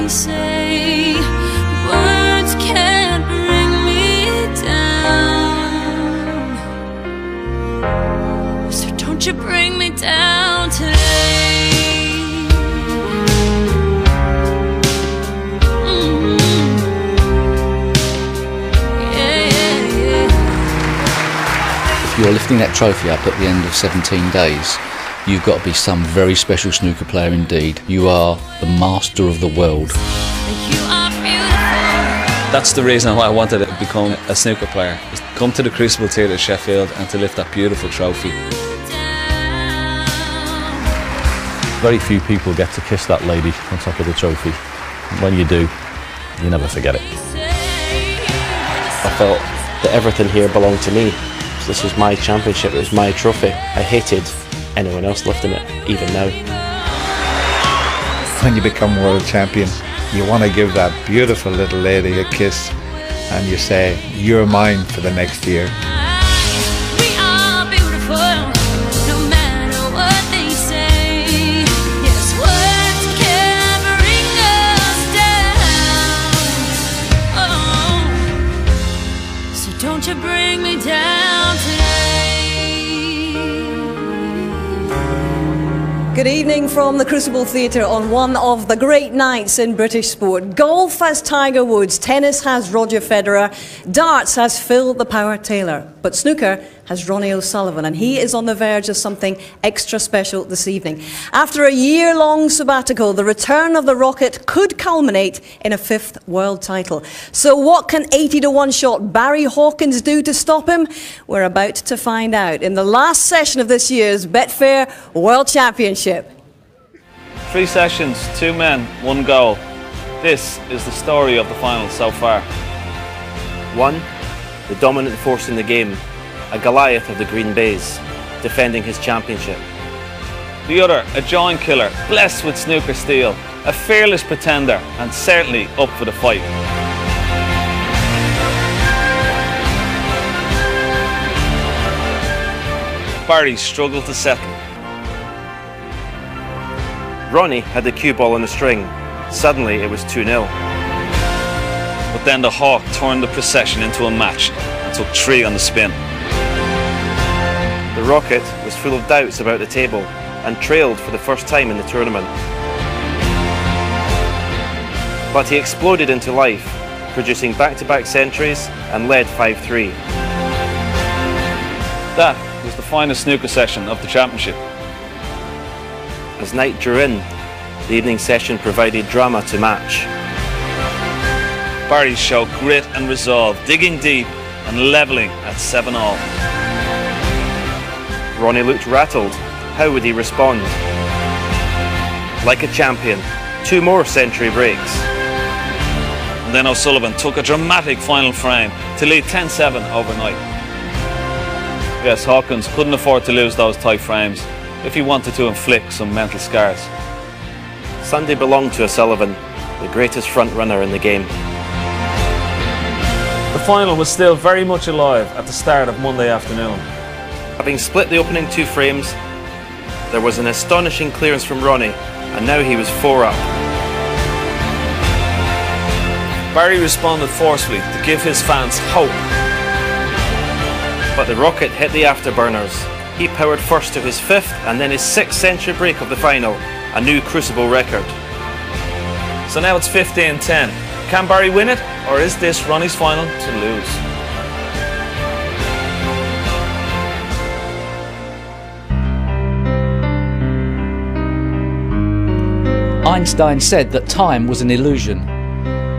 Say words can't bring me down, so don't you bring me down today. If you're lifting that trophy up at the end of 17 days, you've got to be some very special snooker player indeed. You are the master of the world. That's the reason why I wanted to become a snooker player, is to come to the Crucible Theatre at Sheffield and to lift that beautiful trophy. Very few people get to kiss that lady on top of the trophy. When you do, you never forget it. I felt that everything here belonged to me. This was my championship, it was my trophy. I hated anyone else lifting it, even now. When you become world champion, you want to give that beautiful little lady a kiss and you say, you're mine for the next year. We are beautiful, no matter what they say. Yes, words can bring us down. Oh, so don't you bring me down today. Good evening from the Crucible Theatre on one of the great nights in British sport. Golf has Tiger Woods, tennis has Roger Federer, darts has Phil the Power Taylor, but snooker has Ronnie O'Sullivan, and he is on the verge of something extra special this evening. After a year-long sabbatical, the return of the Rocket could culminate in a 5th world title. So what can 80-to-1 shot Barry Hawkins do to stop him? We're about to find out in the last session of this year's Betfair World Championship. 3 sessions, 2 men, 1 goal. This is the story of the final so far. 1, the dominant force in the game, a Goliath of the Green Bays, defending his championship. The other, a joint killer, blessed with snooker steel, a fearless pretender and certainly up for the fight. Barry struggled to settle. Ronnie had the cue ball on the string. Suddenly it was 2-0. But then the Hawk turned the procession into a match and took 3 on the spin. The Rocket was full of doubts about the table and trailed for the first time in the tournament. But he exploded into life, producing back-to-back centuries and led 5-3. That was the final snooker session of the championship. As night drew in, the evening session provided drama to match. Barry showed grit and resolve, digging deep and levelling at 7-all. Ronnie looked rattled. How would he respond? Like a champion, 2 more century breaks. And then O'Sullivan took a dramatic final frame to lead 10-7 overnight. Yes, Hawkins couldn't afford to lose those tight frames if he wanted to inflict some mental scars. Sunday belonged to Sullivan, the greatest front runner in the game. The final was still very much alive at the start of Monday afternoon. Having split the opening 2 frames, there was an astonishing clearance from Ronnie, and now he was 4 up. Barry responded forcefully to give his fans hope. But the Rocket hit the afterburners. He powered first to his 5th and then his 6th century break of the final, a new Crucible record. So now it's 15-10. Can Barry win it, or is this Ronnie's final to lose? Einstein said that time was an illusion,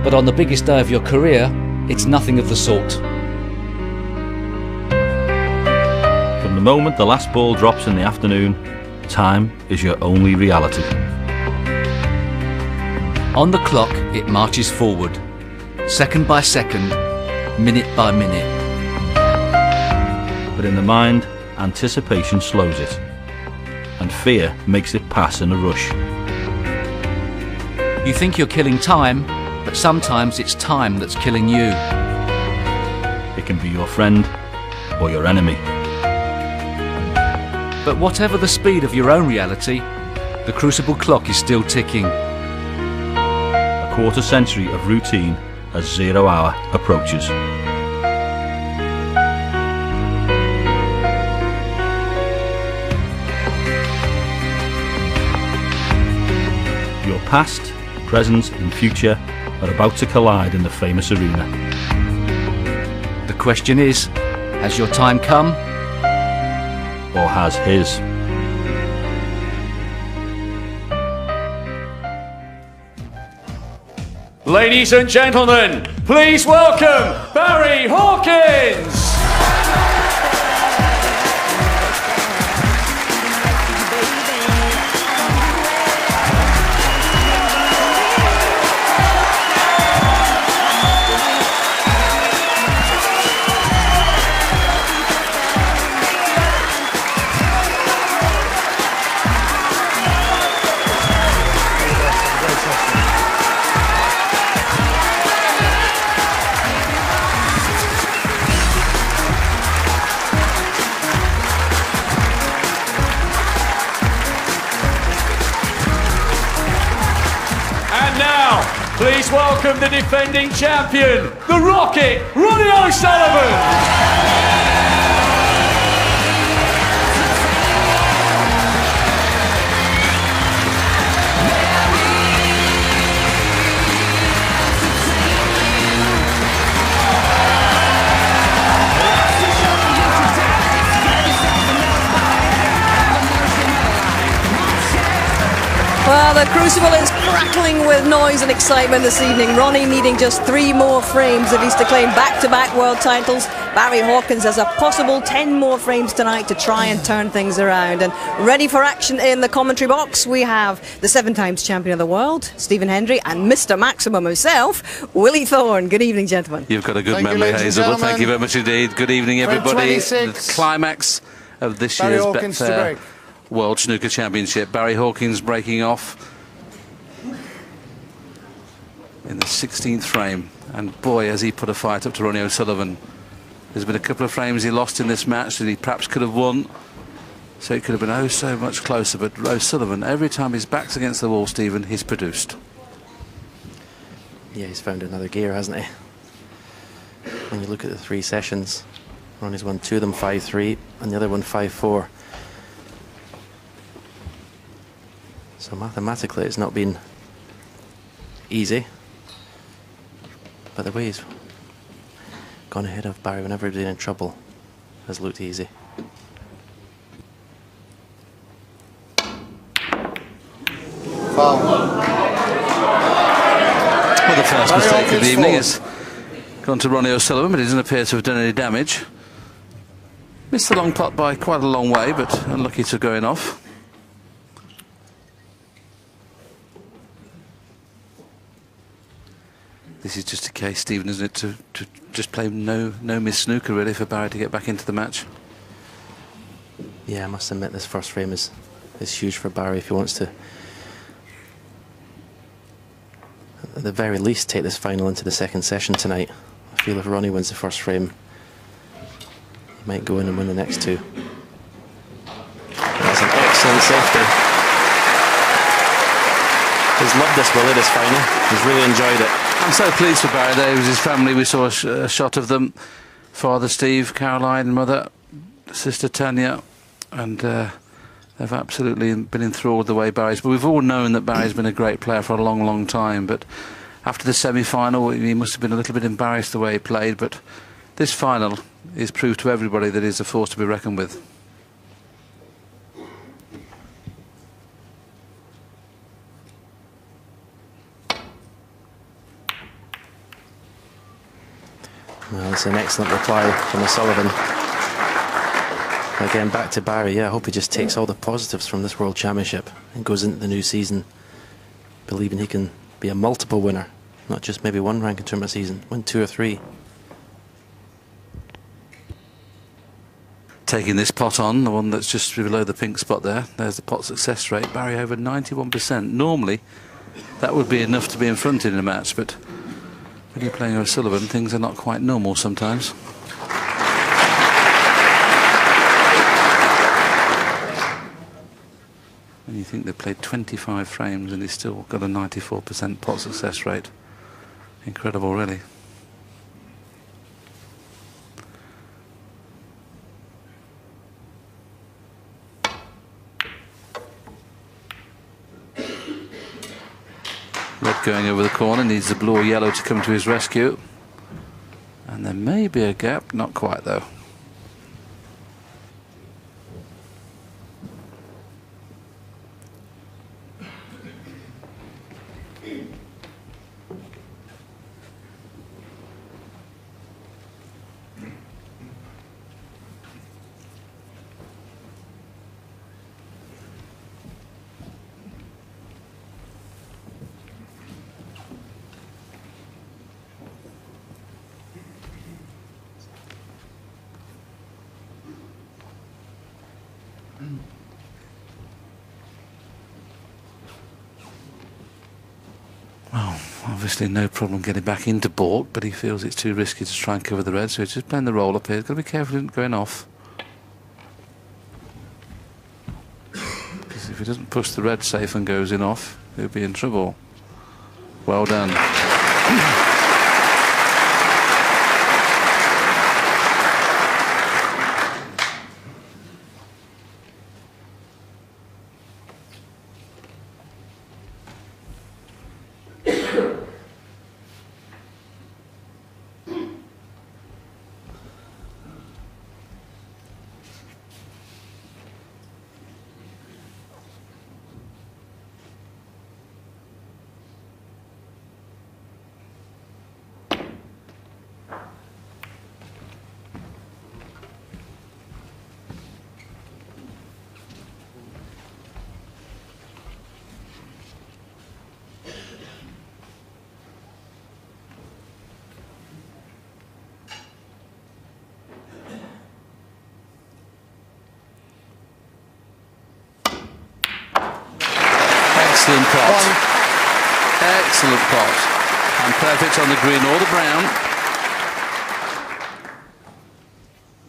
but on the biggest day of your career, it's nothing of the sort. From the moment the last ball drops in the afternoon, time is your only reality. On the clock, it marches forward, second by second, minute by minute. But in the mind, anticipation slows it, and fear makes it pass in a rush. You think you're killing time, but sometimes it's time that's killing you. It can be your friend or your enemy. But whatever the speed of your own reality, the crucible clock is still ticking. A quarter century of routine as 0 hour approaches. Your past, present and future are about to collide in the famous arena. The question is, has your time come? Or has his? Ladies and gentlemen, please welcome Barry Hawkins! Please welcome the defending champion, the Rocket, Ronnie Sullivan! Well, the crucible is crackling with noise and excitement this evening. Ronnie needing just 3 more frames if he's to claim back-to-back world titles. Barry Hawkins has a possible 10 more frames tonight to try and turn things around. And ready for action in the commentary box, we have the 7 times champion of the world, Stephen Hendry, and Mr. Maximum himself, Willie Thorne. Good evening, gentlemen. You've got a good memory, Hazel. Thank you very much indeed. Good evening, everybody. The climax of this year's Betfair World Snooker Championship. Barry Hawkins breaking off in the 16th frame, and boy, has he put a fight up to Ronnie O'Sullivan. There's been a couple of frames he lost in this match that he perhaps could have won, so it could have been oh so much closer. But O'Sullivan, every time his back's against the wall, Stephen, he's produced. Yeah, he's found another gear, hasn't he? When you look at the 3 sessions, Ronnie's won 2 of them 5-3 and the other one 5-4. So mathematically it's not been easy, but the way he's gone ahead of Barry whenever he's been in trouble has looked easy. Well, the first mistake of the evening has gone to Ronnie O'Sullivan, but he doesn't appear to have done any damage. Missed the long pot by quite a long way, but unlucky to going off. This is just a case, Stephen, isn't it, to just play no miss snooker really for Barry to get back into the match. Yeah, I must admit this first frame is huge for Barry if he wants to, at the very least, take this final into the second session tonight. I feel if Ronnie wins the first frame, he might go in and win the next 2. That's an excellent safety. He's loved this, Willie, this final. He's really enjoyed it. I'm so pleased for Barry. There was his family. We saw a shot of them. Father Steve, Caroline, mother, sister Tanya, and they've absolutely been enthralled the way Barry's. But we've all known that Barry's been a great player for a long, long time. But after the semi-final, he must have been a little bit embarrassed the way he played. But this final is proof to everybody that he's a force to be reckoned with. Well, it's an excellent reply from Sullivan. Again, back to Barry. Yeah, I hope he just takes all the positives from this World Championship and goes into the new season believing he can be a multiple winner, not just maybe one ranking tournament season, win 2 or 3. Taking this pot on, the one that's just below the pink spot there, there's the pot success rate. Barry over 91%. Normally, that would be enough to be in front in a match, but when you're playing with Sullivan, things are not quite normal sometimes. And you think they played 25 frames and he's still got a 94% pot success rate. Incredible, really. Red going over the corner, needs the blue or yellow to come to his rescue. And there may be a gap, not quite though. Well, obviously no problem getting back into baulk, but he feels it's too risky to try and cover the red, so he's just playing the roll up here. He's got to be careful of going off. Because if he doesn't push the red safe and goes in off, he'll be in trouble. Well done. Excellent pot. Excellent pot. And perfect on the green or the brown.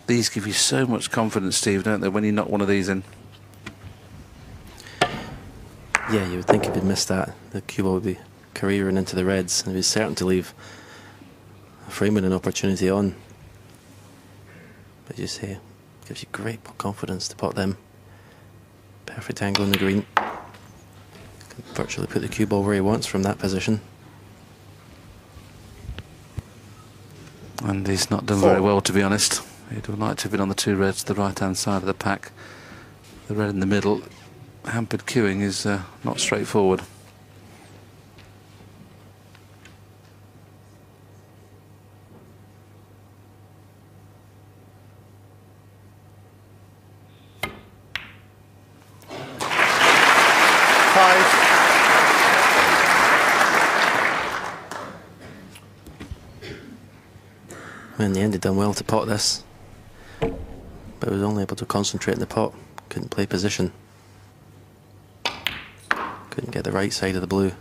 These give you so much confidence, Steve, don't they, when you knock one of these in? Yeah, you would think if he'd missed that, the cue ball would be careering into the reds, and he'd be certain to leave a frame-winning opportunity on. But as you say, gives you great confidence to pot them. Perfect angle in the green. Can virtually put the cue ball where he wants from that position. And he's not done very well, to be honest. He'd have liked to have been on the two reds to the right-hand side of the pack. The red in the middle, hampered queuing, is not straightforward. In the end, he'd done well to pot this, but he was only able to concentrate in the pot. Couldn't play position. Couldn't get the right side of the blue.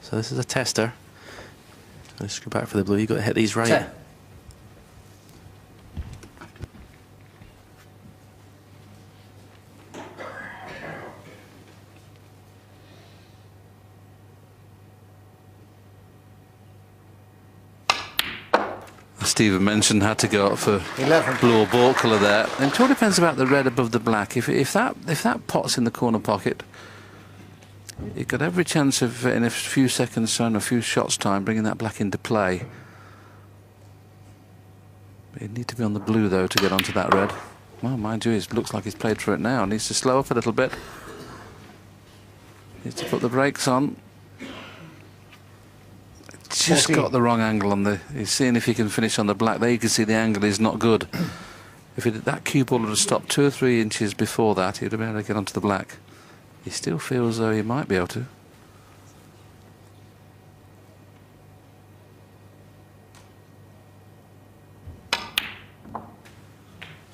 So this is a tester. Let's screw back for the blue. You've got to hit these right. 10. Stephen mentioned had to go up for 11. blue or baulk colour there. And it all depends about the red above the black. If that pot's in the corner pocket, you've got every chance of in a few seconds time, a few shots time, bringing that black into play. But he'd need to be on the blue though to get onto that red. Well, mind you, it looks like he's played for it now. Needs to slow up a little bit. Needs to put the brakes on. Just 14. got the wrong angle on the. He's seeing if he can finish on the black. There you can see the angle is not good. If that cue ball would have stopped 2 or 3 inches before that, he'd have been able to get onto the black. He still feels though he might be able to.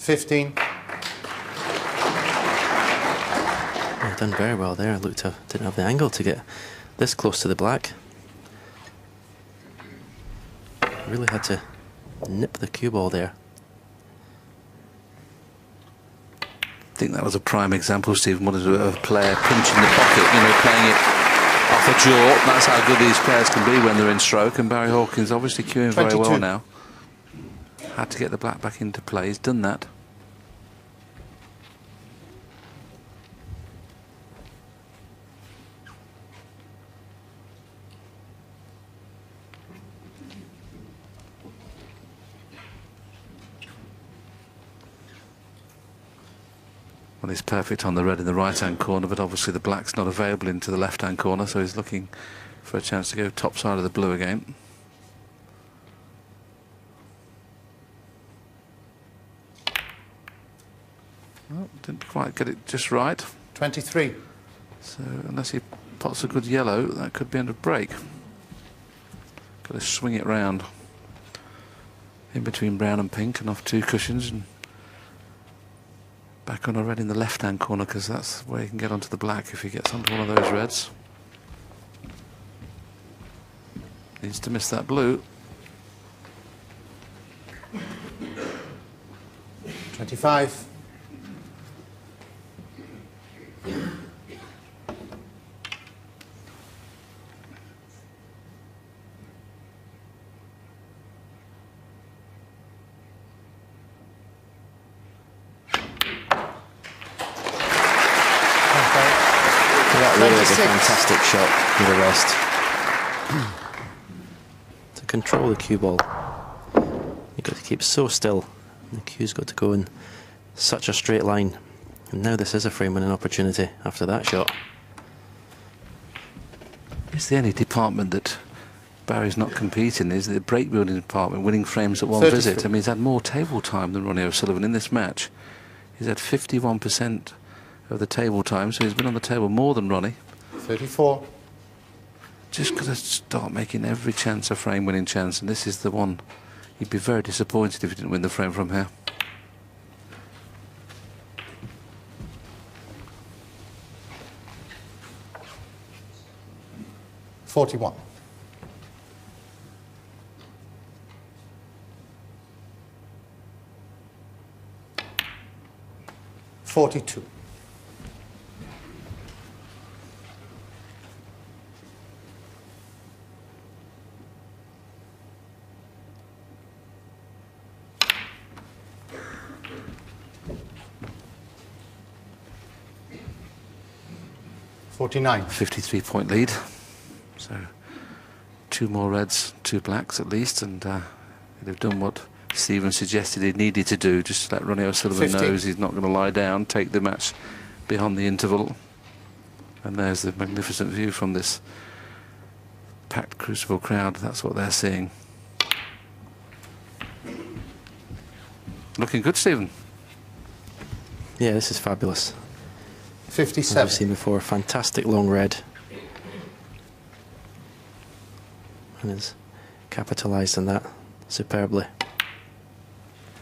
15. Well, done very well there. Looked to didn't have the angle to get this close to the black. Really had to nip the cue ball there. I think that was a prime example, Stephen, what is a player pinching the pocket, you know, playing it off a jaw. That's how good these players can be when they're in stroke, and Barry Hawkins obviously cueing 22. very well now. Had to get the black back into play, he's done that. Well, he's perfect on the red in the right-hand corner, but obviously the black's not available into the left-hand corner, so he's looking for a chance to go top side of the blue again. Oh, didn't quite get it just right. 23. So unless he pots a good yellow, that could be under break. Got to swing it round in between brown and pink and off 2 cushions, and back on a red in the left-hand corner, because that's where you can get onto the black if he gets onto one of those reds. Needs to miss that blue. 25. That really is a fantastic shot with the rest. To control the cue ball, you've got to keep so still. The cue's got to go in such a straight line. And now this is a frame winning opportunity after that shot. It's the only department that Barry's not competing, is the break building department, winning frames at one 33. visit. I mean, he's had more table time than Ronnie O'Sullivan in this match. He's had 51% of the table time, so he's been on the table more than Ronnie. 34. Just got to start making every chance a frame winning chance, and this is the one. He'd be very disappointed if he didn't win the frame from here. $41. $42. $49. 53-point lead. So 2 more reds, 2 blacks at least, and they've done what Stephen suggested he needed to do, just to let Ronnie O'Sullivan 50. knows he's not going to lie down, take the match beyond the interval. And there's the magnificent view from this packed Crucible crowd. That's what they're seeing. Looking good, Stephen. Yeah, this is fabulous. 57. As we've seen before, fantastic long red. And has capitalised on that superbly.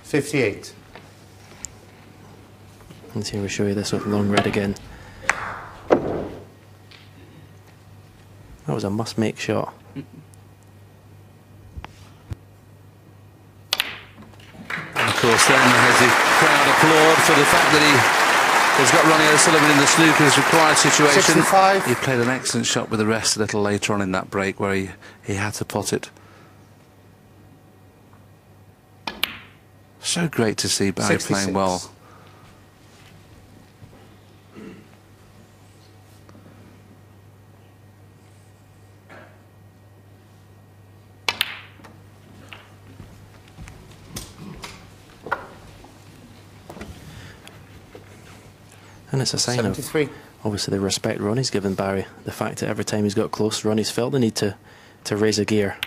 58. And here we show you this with long red again. That was a must-make shot. And of course, then as the crowd applaud for the fact that he's got Ronnie O'Sullivan in the snooker's required situation. 65. He played an excellent shot with the rest a little later on in that break where he had to pot it. So great to see Barry 66. playing well. And it's a sign 73. of, obviously, the respect Ronnie's given Barry. The fact that every time he's got close, Ronnie's felt the need to raise a gear.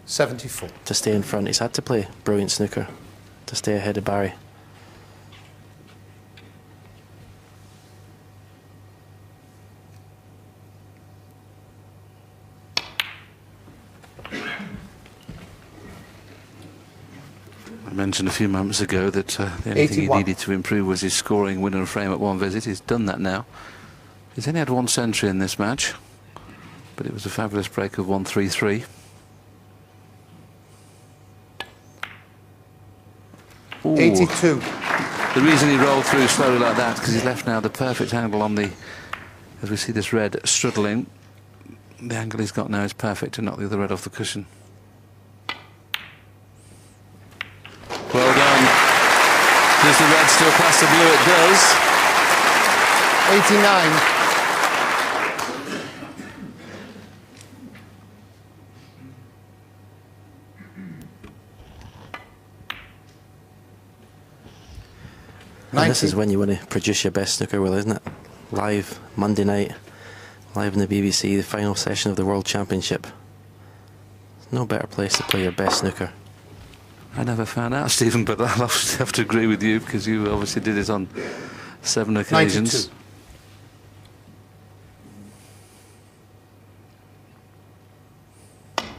74. To stay in front. He's had to play brilliant snooker to stay ahead of Barry. mentioned a few moments ago that the only thing he needed to improve was his scoring winner and frame at one visit. He's done that now. He's only had one century in this match, but it was a fabulous break of 1-3-3. Ooh. 82. The reason he rolled through slowly like that is because he's left now the perfect angle on the, as we see this red struggling, the angle he's got now is perfect to knock the other red off the cushion. Well done. Does the red still pass the blue? It does. 89. And this is when you want to produce your best snooker, Will, isn't it? Live, Monday night, live on the BBC, the final session of the World Championship. There's no better place to play your best snooker. I never found out, Stephen, but I'll have to agree with you because you obviously did it on 7 occasions. 92.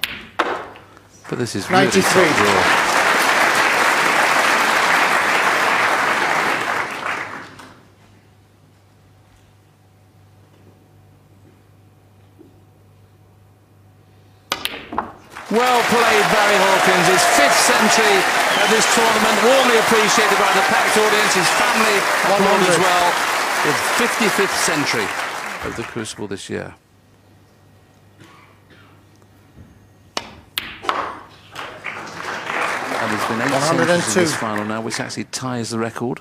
But this is really 93. top draw. Well played, Barry Hawkins. His 5th century of this tournament, warmly appreciated by the packed audience. His family applaud as well. His 55th century of the Crucible this year. And there's been 8 centuries in this final now, which actually ties the record.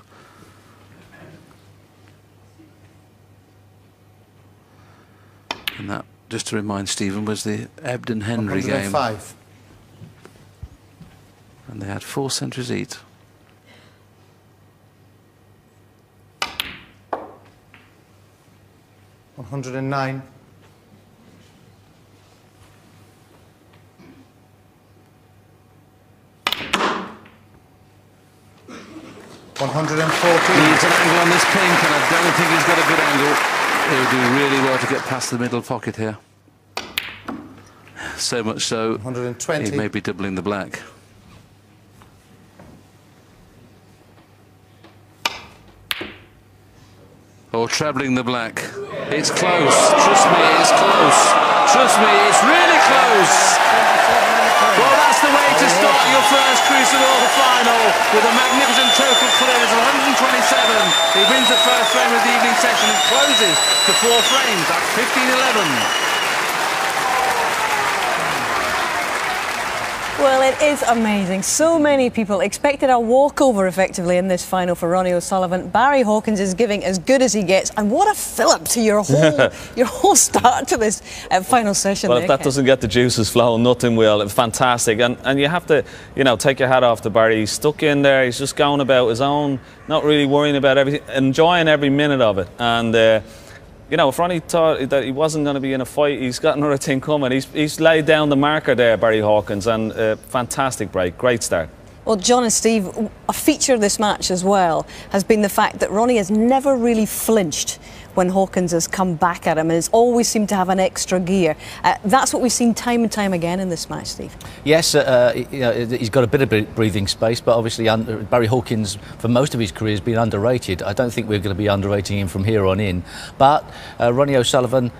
And that, just to remind Stephen, was the Ebden-Henry game. 105. And they had 4 centuries each. $109. 114. Needs an angle on this pink, and I don't think he's got a good angle. He'll do really well to get past the middle pocket here. So much so, 120. he may be doubling the black. Or trebling the black. It's close. Trust me, it's close. Trust me, it's really close. Well, that's the way to start your first Crucible final with a magnificent total clearance of 127. He wins the first frame of the evening session and closes to 4 frames. That's 15-11. Well, it is amazing. So many people expected a walkover effectively in this final for Ronnie O'Sullivan. Barry Hawkins is giving as good as he gets, and what a fillip to your whole start to this final session. Well, there, if that Ken. doesn't get the juices flowing, nothing will. Fantastic, and you have to, you know, take your hat off to Barry. He's stuck in there. He's just going about his own, not really worrying about everything, enjoying every minute of it. And you know, if Ronnie thought that he wasn't going to be in a fight, he's got another thing coming. He's laid down the marker there, Barry Hawkins, and fantastic break, great start. Well, John and Steve, a feature of this match as well has been the fact that Ronnie has never really flinched when Hawkins has come back at him, and has always seemed to have an extra gear. That's what we've seen time and time again in this match, Steve. Yes, you know, he's got a bit of breathing space, but obviously Barry Hawkins, for most of his career, has been underrated. I don't think we're going to be underrating him from here on in. But Ronnie O'Sullivan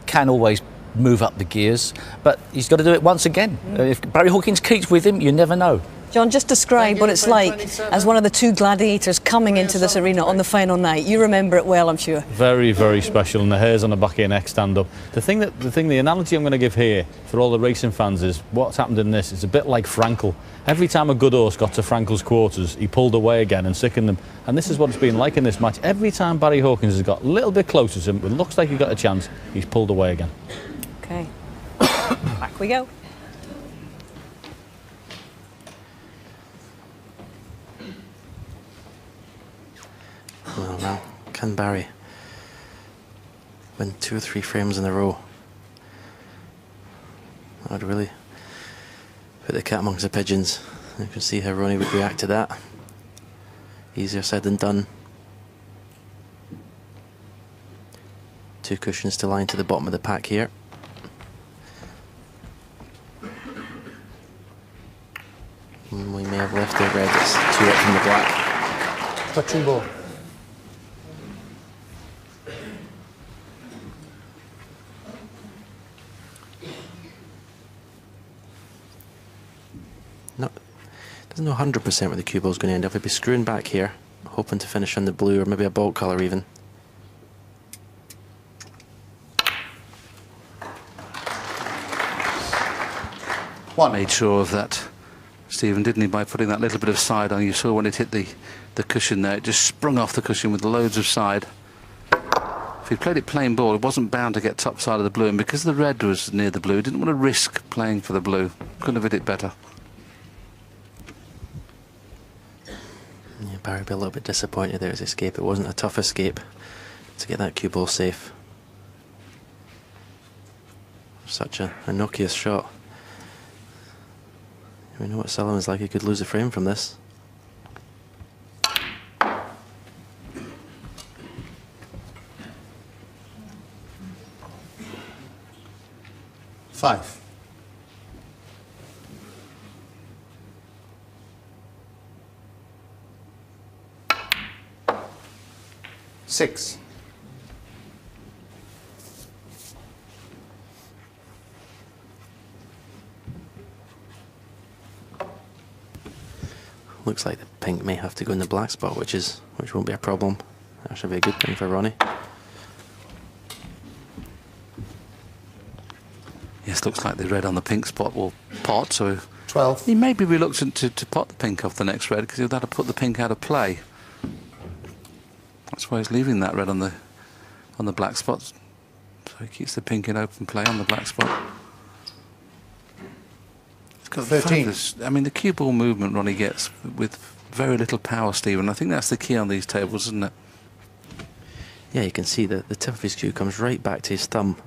can always move up the gears, but he's got to do it once again. If Barry Hawkins keeps with him, you never know. John, just describe what it's like as one of the 2 gladiators coming into this arena on the final night. You remember it well, I'm sure. Very, very special, and the hairs on the back of your neck stand up. The analogy I'm going to give here for all the racing fans is what's happened in this. It's a bit like Frankel. Every time a good horse got to Frankel's quarters, he pulled away again and sickened them. And this is what it's been like in this match. Every time Barry Hawkins has got a little bit closer to him, it looks like he got a chance, he's pulled away again. Okay. Back we go. Well, now, can Barry win 2 or 3 frames in a row? I'd really put the cat amongst the pigeons. You can see how Ronnie would react to that. Easier said than done. 2 cushions to line to the bottom of the pack here. And we may have left the red touching ball. Doesn't know 100% where the cue ball's going to end up. He'll be screwing back here, hoping to finish on the blue or maybe a ball colour even. One. Made sure of that, Stephen, didn't he, by putting that little bit of side on. You saw when it hit the cushion there, it just sprung off the cushion with loads of side. If he'd played it plain ball, it wasn't bound to get top side of the blue, and because the red was near the blue, he didn't want to risk playing for the blue. Couldn't have hit it better. Yeah, Barry will be a little bit disappointed there at his escape. It wasn't a tough escape to get that cue ball safe. Such a innocuous shot. We know what Sullivan's like. He could lose a frame from this. Five. Six. Looks like the pink may have to go in the black spot, which won't be a problem. That should be a good thing for Ronnie. Yes, looks like the red on the pink spot will pot, so 12. He may be reluctant to pot the pink off the next red because he'll have to put the pink out of play. That's why he's leaving that red on the black spots. So he keeps the pink in open play on the black spot. It's got 13. I mean, the cue ball movement Ronnie gets with very little power, Stephen. I think that's the key on these tables, isn't it? Yeah, you can see that the tip of his cue comes right back to his thumb,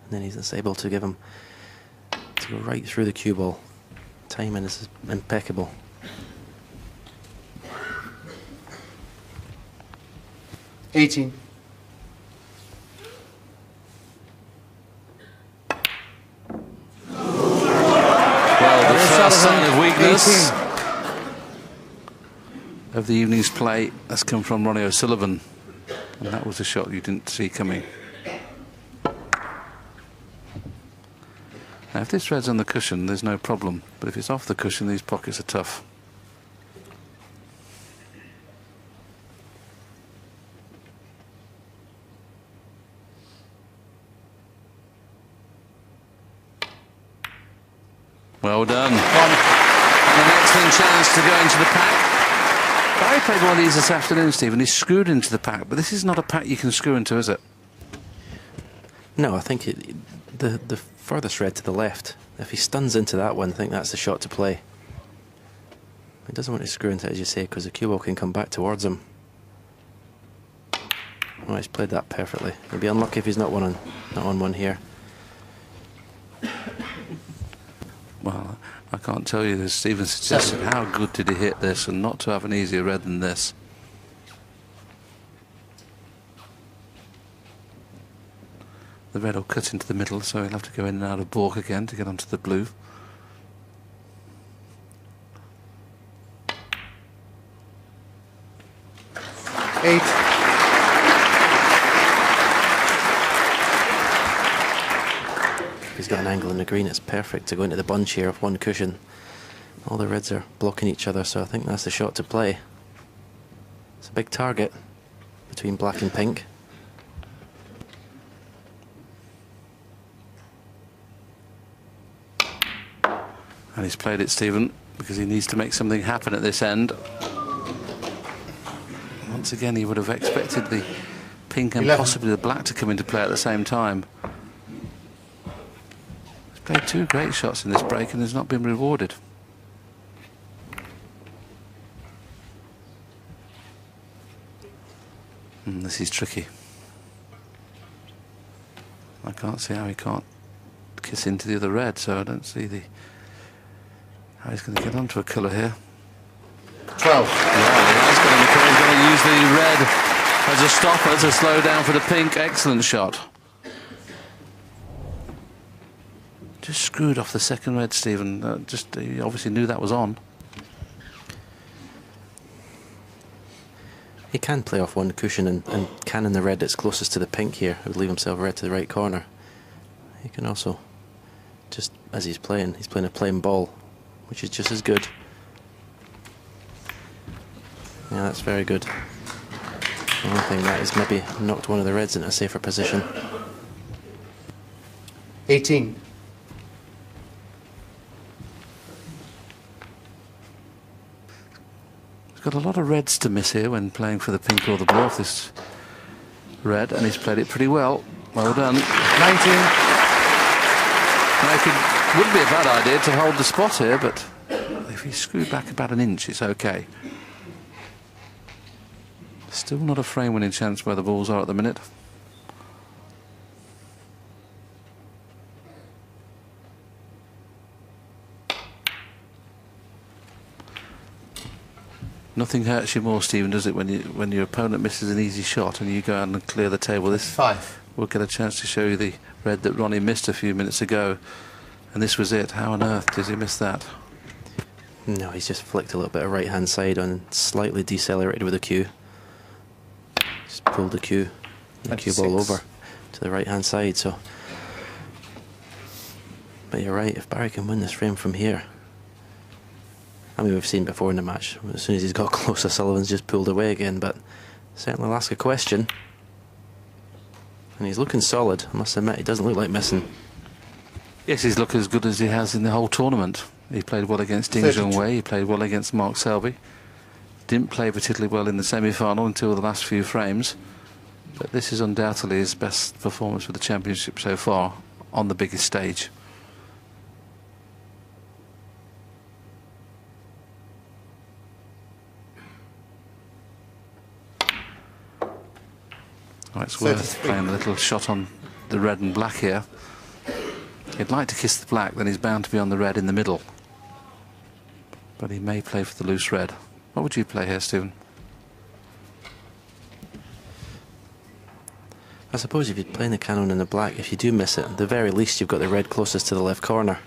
and then he's able to give him to go right through the cue ball. Timing is impeccable. $18. Well, the first sign of weakness of the evening's play has come from Ronnie O'Sullivan, and that was a shot you didn't see coming. Now, if this red's on the cushion, there's no problem, but if it's off the cushion, these pockets are tough. Well done. And an excellent chance to go into the pack. Barry played one of these this afternoon, Stephen. He's screwed into the pack, but this is not a pack you can screw into, is it? No, I think the furthest red to the left, if he stuns into that one, I think that's the shot to play. He doesn't want to screw into it, as you say, because the cue ball can come back towards him. Oh, he's played that perfectly. He'll be unlucky if he's not on one here. Well, I can't tell you, as Stephen suggested, how good did he hit this, and not to have an easier red than this. The red will cut into the middle, so he'll have to go in and out of balk again to get onto the blue. $8. He's got an angle in the green, it's perfect to go into the bunch here of one cushion. All the reds are blocking each other, so I think that's the shot to play. It's a big target between black and pink. And he's played it, Stephen, because he needs to make something happen at this end. Once again, he would have expected the pink and 11. possibly the black to come into play at the same time. He's played two great shots in this break and has not been rewarded. This is tricky. I can't see how he can't kiss into the other red, so I don't see how he's going to get onto a colour here. 12. Yeah, he's going to use the red as a stopper to slow down for the pink. Excellent shot. Just screwed off the second red, Stephen. He obviously knew that was on. He can play off one cushion and cannon the red that's closest to the pink here. He would leave himself red to the right corner. He can also, just as he's playing a plain ball, which is just as good. Yeah, that's very good. The one thing that is maybe knocked one of the reds into a safer position. 18. Got a lot of reds to miss here when playing for the pink or the blue off this red, and he's played it pretty well. Well done. 19. Now, it wouldn't be a bad idea to hold the spot here, but if you screw back about an inch, it's okay. Still not a frame-winning chance where the balls are at the minute. Nothing hurts you more, Stephen, does it, when your opponent misses an easy shot and you go out and clear the table? This 5. We'll get a chance to show you the red that Ronnie missed a few minutes ago, and this was it. How on earth did he miss that? No, he's just flicked a little bit of right-hand side and slightly decelerated with the cue. Just pulled the cue ball over to the right-hand side. So, but you're right. If Barry can win this frame from here. I mean, we've seen before in the match, as soon as he's got closer, Sullivan's just pulled away again, but certainly will ask a question. And he's looking solid, I must admit. He doesn't look like missing. Yes, he's looked as good as he has in the whole tournament. He played well against Ding Junhui, he played well against Mark Selby. Didn't play particularly well in the semi-final until the last few frames. But this is undoubtedly his best performance for the championship so far on the biggest stage. Oh, it's worth playing a little shot on the red and black here. He'd like to kiss the black, then he's bound to be on the red in the middle. But he may play for the loose red. What would you play here, Stephen? I suppose if you're playing the cannon in the black, if you do miss it, at the very least you've got the red closest to the left corner.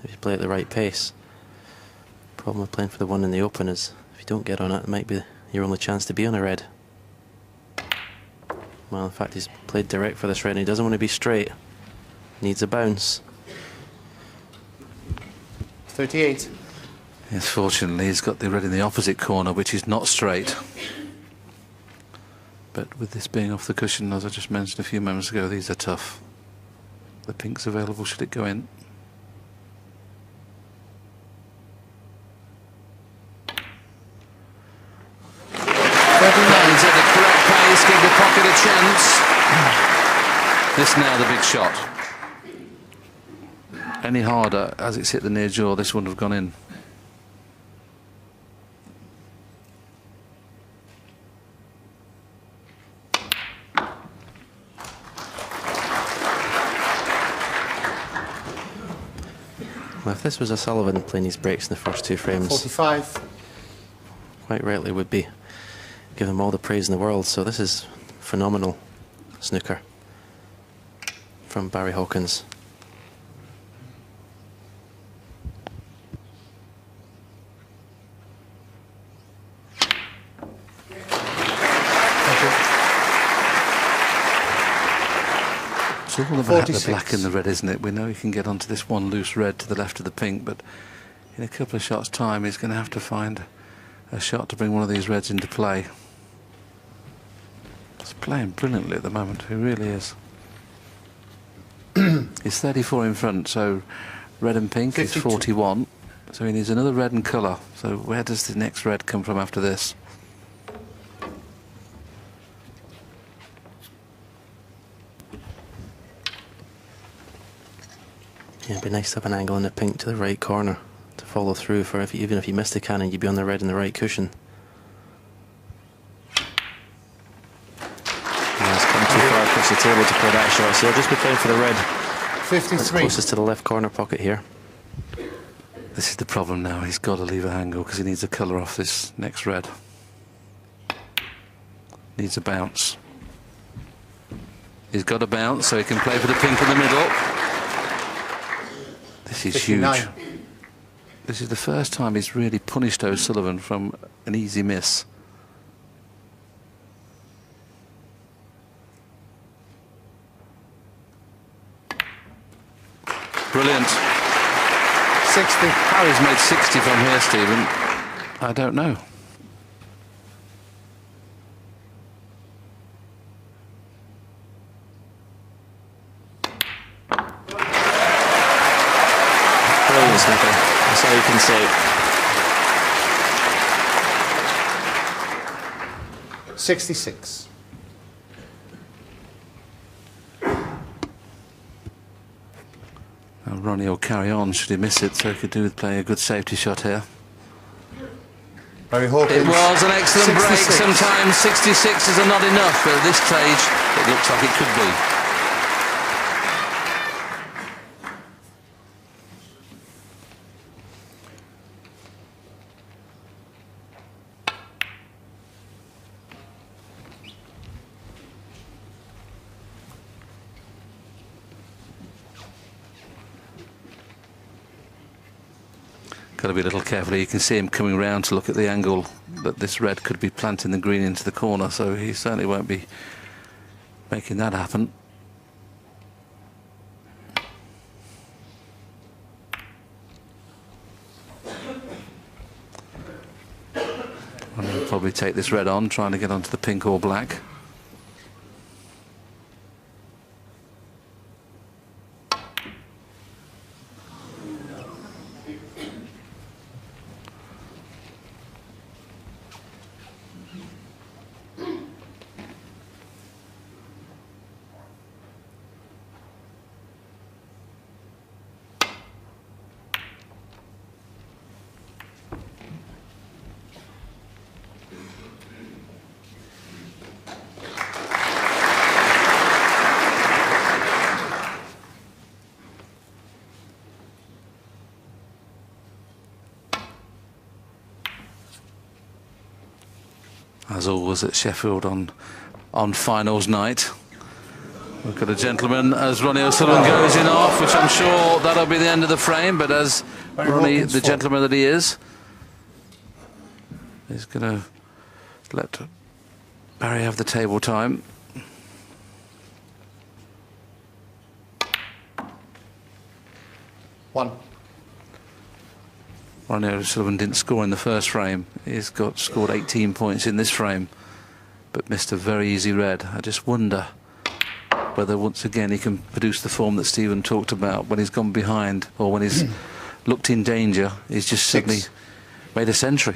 If you play at the right pace. Problem with playing for the one in the open is, if you don't get on it, it might be your only chance to be on a red. Well, in fact, he's played direct for this red and he doesn't want to be straight. Needs a bounce. 38. Yes, fortunately, he's got the red in the opposite corner, which is not straight. But with this being off the cushion, as I just mentioned a few moments ago, these are tough. The pink's available, should it go in? He's at the correct pace, give the pocket a chance. This now the big shot. Any harder, as it's hit the near jaw, this wouldn't have gone in. Well, if this was a Sullivan playing these breaks in the first two frames, 45. quite rightly would be give him all the praise in the world. So this is phenomenal snooker from Barry Hawkins. It's all about the black and the red, isn't it? We know he can get onto this one loose red to the left of the pink, but in a couple of shots' time he's going to have to find a shot to bring one of these reds into play. He's playing brilliantly at the moment, he really is. He's 34 in front, so red and pink 52. Is 41. So he needs another red and colour. So where does the next red come from after this? Yeah, it'd be nice to have an angle in the pink to the right corner to follow through for even if you missed the cannon, you'd be on the red and the right cushion. He's come too far across the table to play that shot, so he'll just be playing for the red. 53. Closest to the left corner pocket here. This is the problem now. He's got to leave a angle because he needs a colour off this next red. Needs a bounce. He's got a bounce, so he can play for the pink in the middle. This is 59. Huge. This is the first time he's really punished O'Sullivan from an easy miss. Brilliant. 60. How he's made 60 from here, Stephen, I don't know. Brilliant, Snooker. That's all you can say. 66. Now Ronnie will carry on should he miss it, so he could do with playing a good safety shot here. Barry Hawkins. It was an excellent break. 66. Sometimes 66s are not enough, but at this stage it looks like it could be. Got to be a little careful. You can see him coming round to look at the angle that this red could be planting the green into the corner, so he certainly won't be making that happen. And he'll probably take this red on, trying to get onto the pink or black. As always at Sheffield on finals night. We've got a gentleman as Ronnie O'Sullivan goes in off, which I'm sure that'll be the end of the frame, but as Ronnie, the gentleman that he is going to let Barry have the table time. One. Ronnie O'Sullivan didn't score in the first frame. He's scored 18 points in this frame, but missed a very easy red. I just wonder whether once again he can produce the form that Stephen talked about when he's gone behind or when he's looked in danger. He's just suddenly made a century.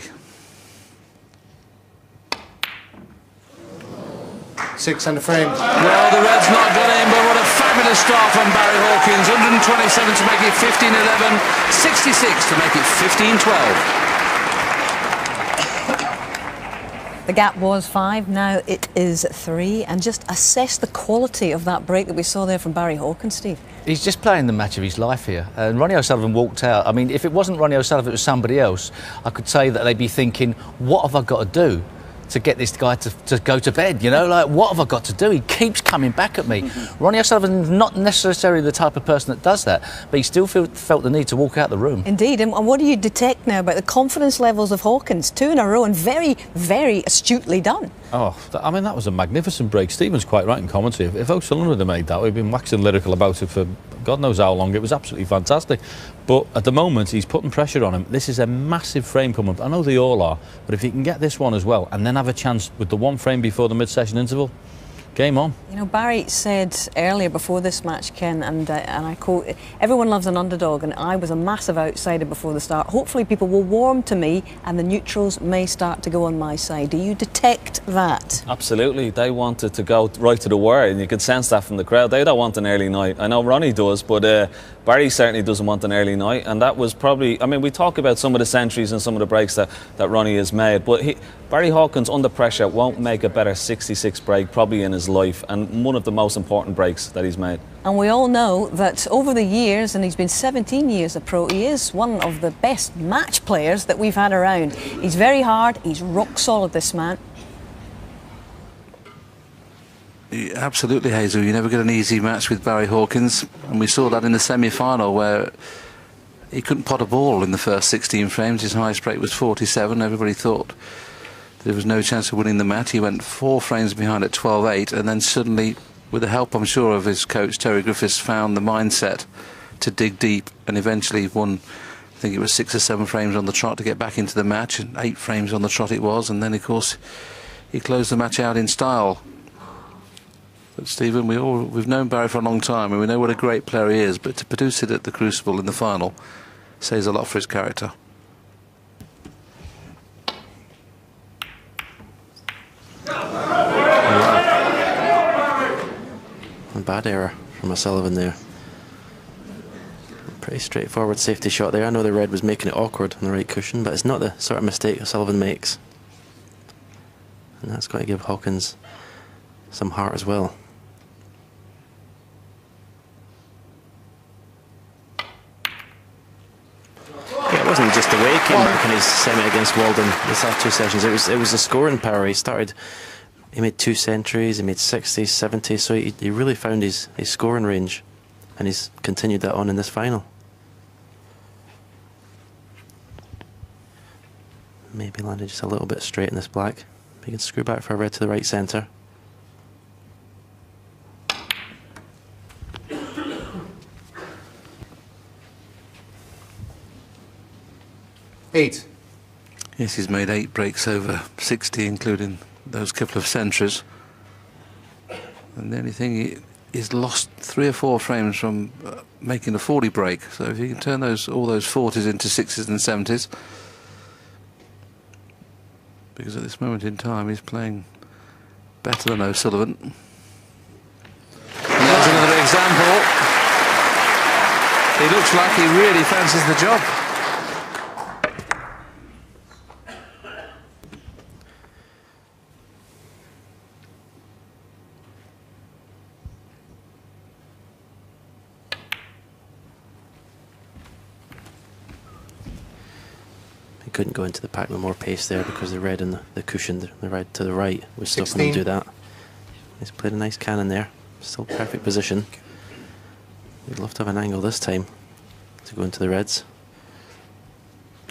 6 and a frame. Well, the red's not got in, but what a fabulous start from Barry Hawkins. 127 to make it 15-11, 66 to make it 15-12. The gap was 5, now it is 3. And just assess the quality of that break that we saw there from Barry Hawkins, Steve. He's just playing the match of his life here. And Ronnie O'Sullivan walked out. I mean, if it wasn't Ronnie O'Sullivan, it was somebody else, I could say that they'd be thinking, what have I got to do to get this guy to go to bed, you know, like, what have I got to do? He keeps coming back at me. Ronnie O'Sullivan's not necessarily the type of person that does that, but he still felt the need to walk out the room. Indeed, and what do you detect now about the confidence levels of Hawkins? 2 in a row and very, very astutely done. Oh, I mean, that was a magnificent break. Stephen's quite right in commentary. If O'Sullivan had made that, we've been waxing lyrical about it for God knows how long. It was absolutely fantastic. But at the moment, he's putting pressure on him. This is a massive frame coming up. I know they all are, but if he can get this one as well and then have a chance with the one frame before the mid-session interval, game on. You know, Barry said earlier before this match, Ken, and I quote, everyone loves an underdog, and I was a massive outsider before the start. Hopefully people will warm to me and the neutrals may start to go on my side. Do you detect that? Absolutely. They wanted to go right to the wire, and you could sense that from the crowd. They don't want an early night. I know Ronnie does, but Barry certainly doesn't want an early night, and that was probably, I mean, we talk about some of the centuries and some of the breaks that Ronnie has made, but Barry Hawkins under pressure won't make a better 66 break probably in his life, and one of the most important breaks that he's made. And we all know that over the years, and he's been 17 years a pro, he is one of the best match players that we've had around. He's very hard, he's rock solid, this man. Absolutely, Hazel. You never get an easy match with Barry Hawkins, and we saw that in the semi-final where he couldn't pot a ball in the first 16 frames. His highest break was 47. Everybody thought there was no chance of winning the match. He went 4 frames behind at 12-8, and then suddenly, with the help, I'm sure, of his coach Terry Griffiths, found the mindset to dig deep, and eventually won, I think it was 6 or 7 frames on the trot to get back into the match, and 8 frames on the trot it was, and then of course he closed the match out in style. But Stephen, we've known Barry for a long time, and we know what a great player he is, but to produce it at the Crucible in the final says a lot for his character. A bad error from Sullivan there. Pretty straightforward safety shot there. I know the red was making it awkward on the right cushion, but it's not the sort of mistake Sullivan makes. And that's got to give Hawkins some heart as well. Yeah, it wasn't just the way he came back in his semi against Walden this last 2 sessions. It was the scoring power. He made 2 centuries, he made 60s, 70s, so he really found his scoring range, and he's continued that on in this final. Maybe landed just a little bit straight in this black. He can screw back for a red to the right centre. Eight. Yes, he's made 8 breaks over 60, including those couple of centuries. And the only thing, he's lost 3 or 4 frames from making a 40 break. So if you can turn all those 40s into 60s and 70s, because at this moment in time he's playing better than O'Sullivan. And there's another example. He looks like he really fancies the job. Couldn't go into the pack with more pace there because the red and the cushion, the red to the right, was stopping him to do that. He's played a nice cannon there. Still perfect position. We'd love to have an angle this time to go into the reds.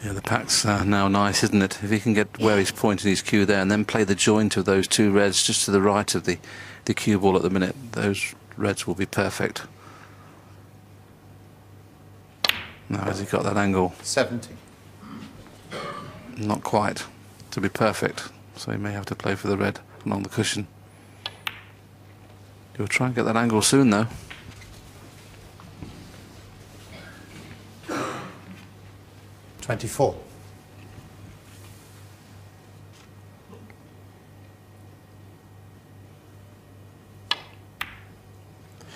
Yeah, the pack's now nice, isn't it? If he can get where he's pointing his cue there and then play the joint of those 2 reds just to the right of the cue ball at the minute, those reds will be perfect. Now has he got that angle? 70. Not quite to be perfect, so he may have to play for the red along the cushion. He'll try and get that angle soon though. $24.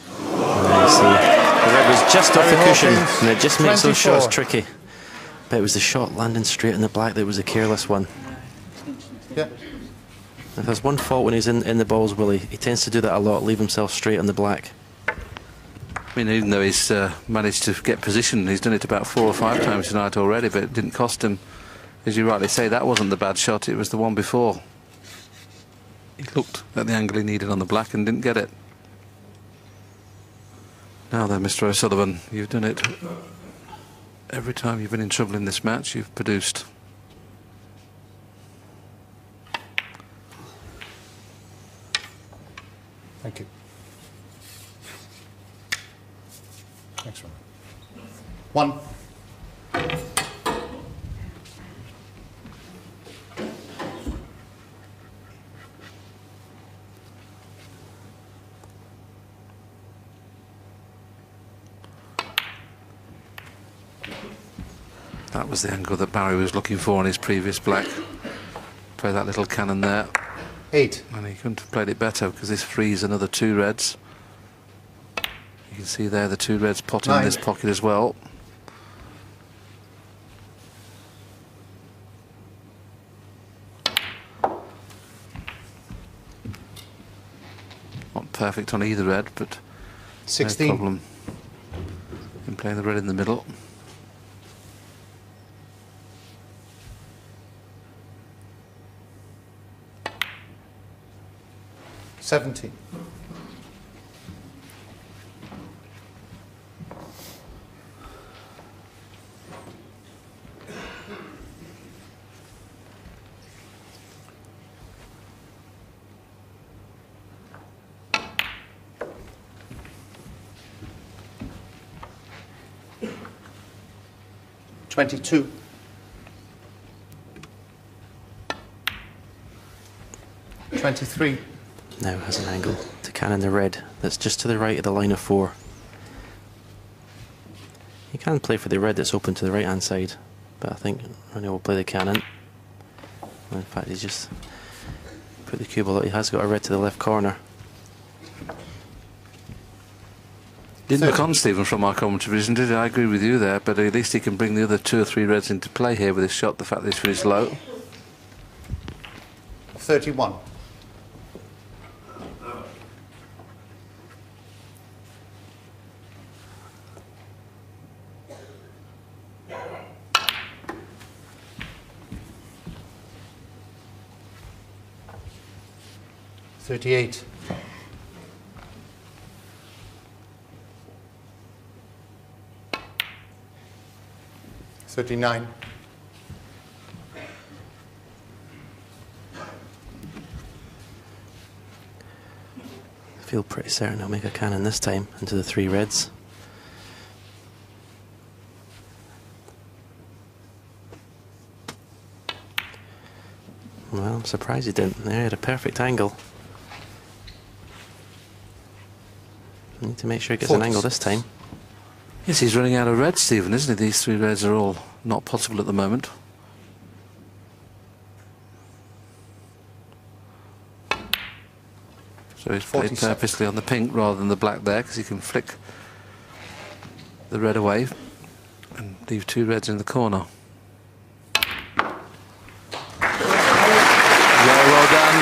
The red was just off the cushion, and it just makes those 24. shots tricky. But it was the shot landing straight in the black that was a careless one. Yeah. If there's one fault when he's in the balls, Willie, he tends to do that a lot, leave himself straight on the black. I mean, even though he's managed to get position, he's done it about 4 or 5 times tonight already, but it didn't cost him. As you rightly say, that wasn't the bad shot, it was the one before. He looked at the angle he needed on the black and didn't get it. Now then, Mr. O'Sullivan, you've done it. Every time you've been in trouble in this match, you've produced. Thank you. Next one. 1. That was the angle that Barry was looking for on his previous black. Play that little cannon there. 8. And he couldn't have played it better because this frees another 2 reds. You can see there the 2 reds pot in 9. this pocket as well. Not perfect on either red, but 16. no problem in playing the red in the middle. $17. 22. $23. Now has an angle to cannon the red that's just to the right of the line of 4. He can play for the red that's open to the right hand side, but I think Ronnie will play the cannon. In fact, he's just put the cue ball out. He has got a red to the left corner. Didn't look on, Stephen, from our commentary vision, did he? I agree with you there, but at least he can bring the other 2 or 3 reds into play here with his shot, the fact that he's finished low. 31. $38. 39. I feel pretty certain he'll make a cannon this time into the 3 reds. Well, I'm surprised he didn't. There, he had a perfect angle. Need to make sure he gets an angle this time. Yes, he's running out of reds, Stephen, isn't he? These 3 reds are all not possible at the moment. So he's played purposely on the pink rather than the black there, because he can flick the red away and leave 2 reds in the corner. Well done.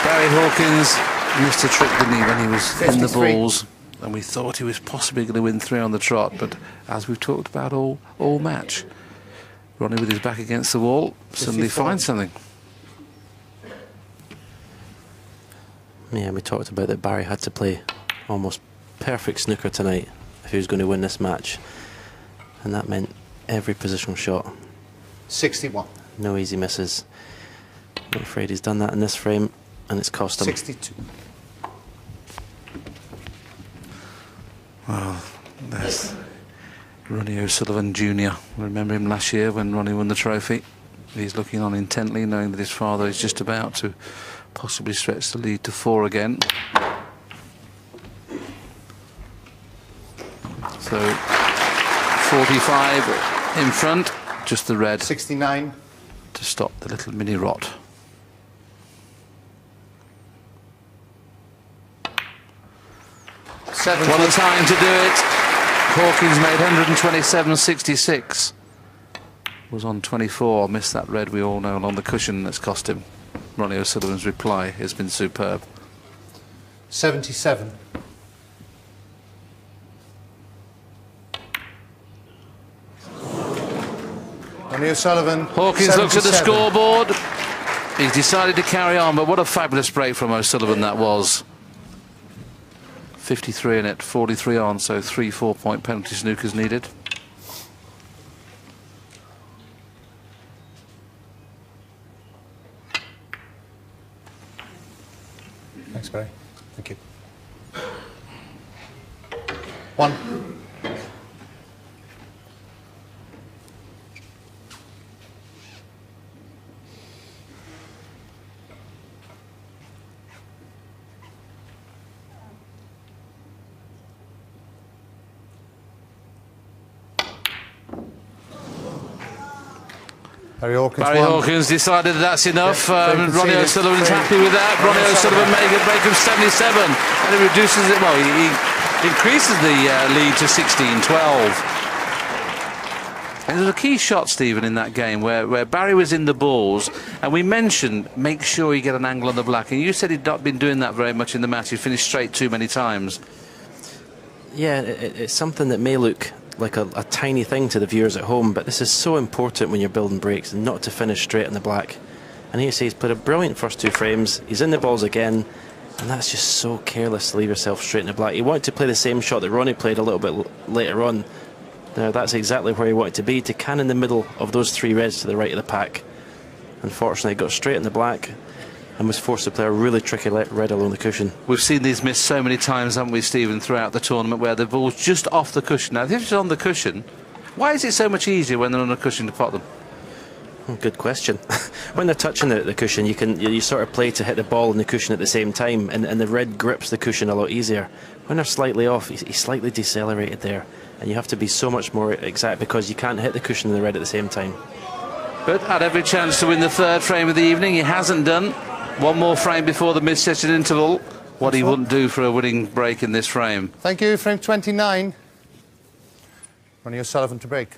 Barry Hawkins missed a trick, didn't he, when he was 53. In the balls, and we thought he was possibly going to win 3 on the trot, but as we've talked about all match, Ronnie with his back against the wall suddenly finds something. Yeah, we talked about that Barry had to play almost perfect snooker tonight if he was going to win this match, and that meant every positional shot. 61. No easy misses. I'm afraid he's done that in this frame, and it's cost him. 62. Well, there's Ronnie O'Sullivan Jr. Remember him last year when Ronnie won the trophy? He's looking on intently, knowing that his father is just about to possibly stretch the lead to 4 again. So 45 in front, just the red. 69. To stop the little mini rot. What a time to do it. Hawkins made 127.66. Was on 24. Missed that red, we all know, along the cushion. That's cost him. Ronnie O'Sullivan's reply has been superb. 77. Ronnie O'Sullivan. Hawkins 77. looks at the scoreboard. He's decided to carry on, but what a fabulous break from O'Sullivan that was. 53 in it, 43 on, so 3 4-point penalty snookers needed. Thanks, Barry. Thank you. 1. Barry Hawkins decided that's enough. Ronnie O'Sullivan's happy with that. Ronnie O'Sullivan making a break of 77, and he reduces it. Well, he increases the lead to 16-12. And there's a key shot, Stephen, in that game where Barry was in the balls, and we mentioned make sure you get an angle on the black, and you said he'd not been doing that very much in the match. He finished straight too many times. Yeah, it's something that may look like a tiny thing to the viewers at home, but this is so important when you're building breaks, and not to finish straight in the black. And here you see he's put a brilliant first 2 frames, he's in the balls again, and that's just so careless to leave yourself straight in the black. You want to play the same shot that Ronnie played a little bit later on. Now that's exactly where he wanted to be, to can in the middle of those 3 reds to the right of the pack. Unfortunately, got straight in the black and was forced to play a really tricky red along the cushion. We've seen these missed so many times, haven't we, Stephen, throughout the tournament, where the ball's just off the cushion. Now, if it's on the cushion, Why is it so much easier when they're on a cushion to pot them? Good question. When they're touching the cushion, you sort of play to hit the ball and the cushion at the same time, and the red grips the cushion a lot easier. When they're slightly off, he's slightly decelerated there, and you have to be so much more exact because you can't hit the cushion and the red at the same time. But had every chance to win the third frame of the evening. He hasn't done. One more frame before the mid-session interval. What he wouldn't do for a winning break in this frame. Thank you. Frame 29. Ronnie O'Sullivan to break.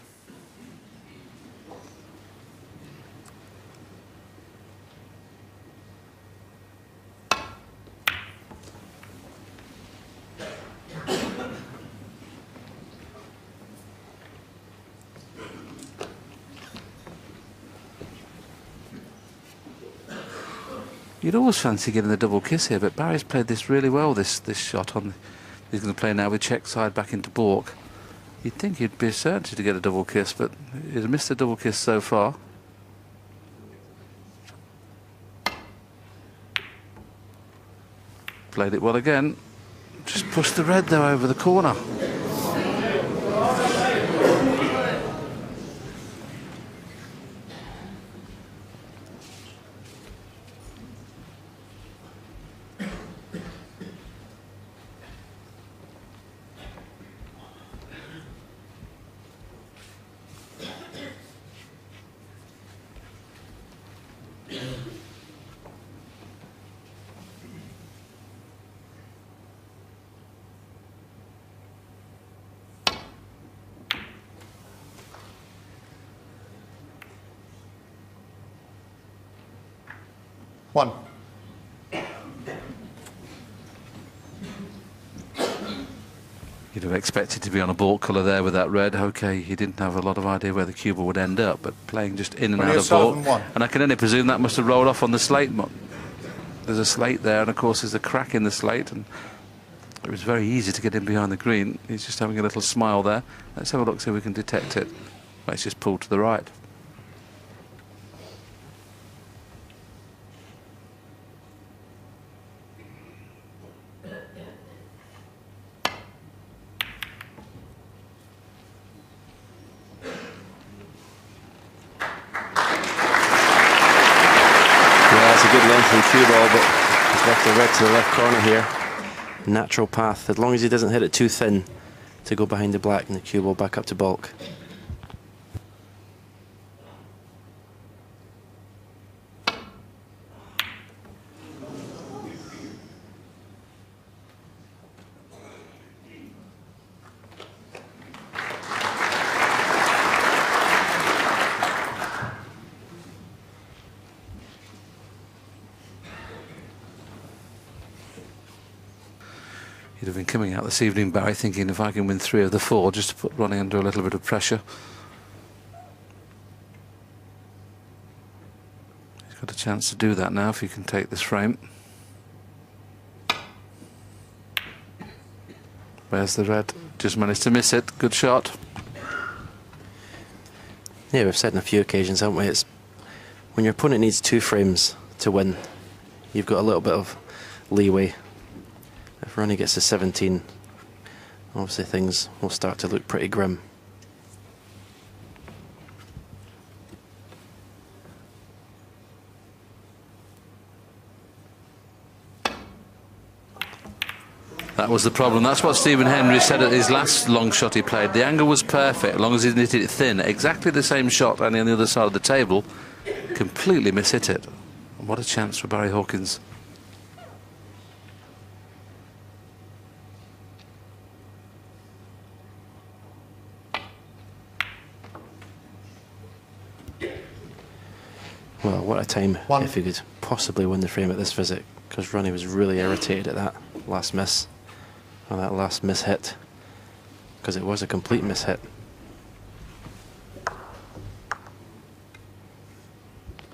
You'd always fancy getting the double kiss here, but Barry's played this really well, this shot. He's going to play now with check side back into baulk. You'd think he'd be certain to get a double kiss, but he's missed a double kiss so far. Played it well again. Just pushed the red, though, over the corner. One. You'd have expected to be on a baulk colour there with that red. OK, he didn't have a lot of idea where the cue ball would end up, but playing just in and out of baulk. And I can only presume that must have rolled off on the slate. There's a slate there, and of course there's a crack in the slate, and it was very easy to get in behind the green. He's just having a little smile there. Let's have a look, see if we can detect it. Let's just pull to the right. Cue ball, but he's left the red to the left corner here. Natural path, as long as he doesn't hit it too thin to go behind the black and the cue ball back up to baulk. He'd have been coming out this evening, Barry, thinking if I can win 3 of the 4, just to put Ronnie under a little bit of pressure. He's got a chance to do that now if he can take this frame. Where's the red? Just managed to miss it. Good shot. Yeah, we've said on a few occasions, haven't we? It's when your opponent needs 2 frames to win, you've got a little bit of leeway. If Ronnie gets to 17, obviously things will start to look pretty grim. That was the problem. That's what Stephen Henry said at his last long shot he played. The angle was perfect, as long as he hit it thin. Exactly the same shot, only on the other side of the table. Completely mishit it. And what a chance for Barry Hawkins. Well, what a time if he could possibly win the frame at this visit, because Ronnie was really irritated at that last miss, or that last miss-hit, because it was a complete miss-hit.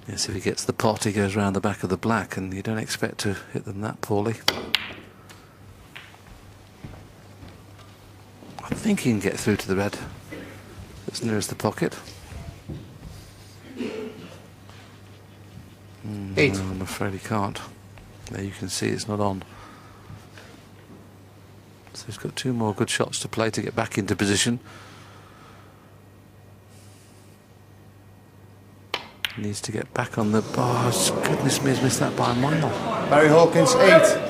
Yes, if he gets the pot, he goes round the back of the black, and you don't expect to hit them that poorly. I think he can get through to the red as near as the pocket. 8. No, I'm afraid he can't. There you can see it's not on. So he's got 2 more good shots to play to get back into position. Needs to get back on the... Oh, goodness me, he's missed that by a mile. Barry Hawkins, 8.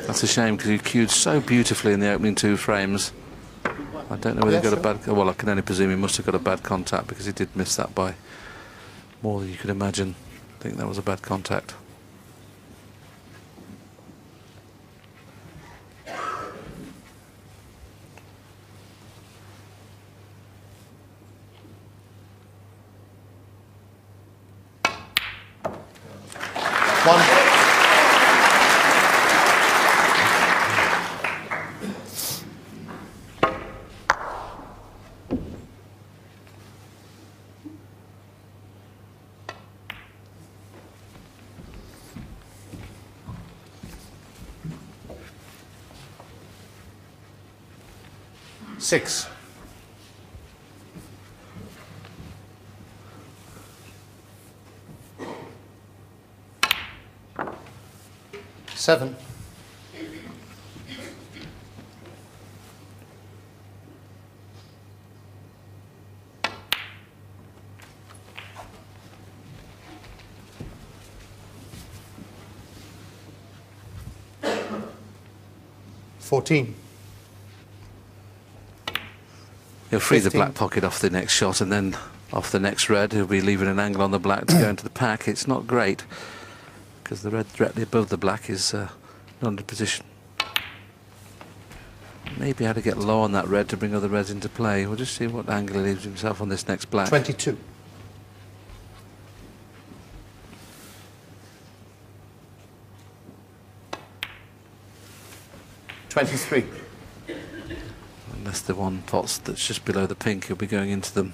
That's a shame because he cued so beautifully in the opening 2 frames. I don't know whether he got a bad... Well, I can only presume he must have got a bad contact because he did miss that by more than you could imagine. I think that was a bad contact. Six. 7. 14. He'll free 15. the black pocket off the next shot and then off the next red. He'll be leaving an angle on the black to go into the pack. It's not great because the red directly above the black is not in position. Maybe how to get low on that red to bring other reds into play. We'll just see what angle he leaves himself on this next black. 22. 23. Unless the one pots that's just below the pink, he'll be going into them.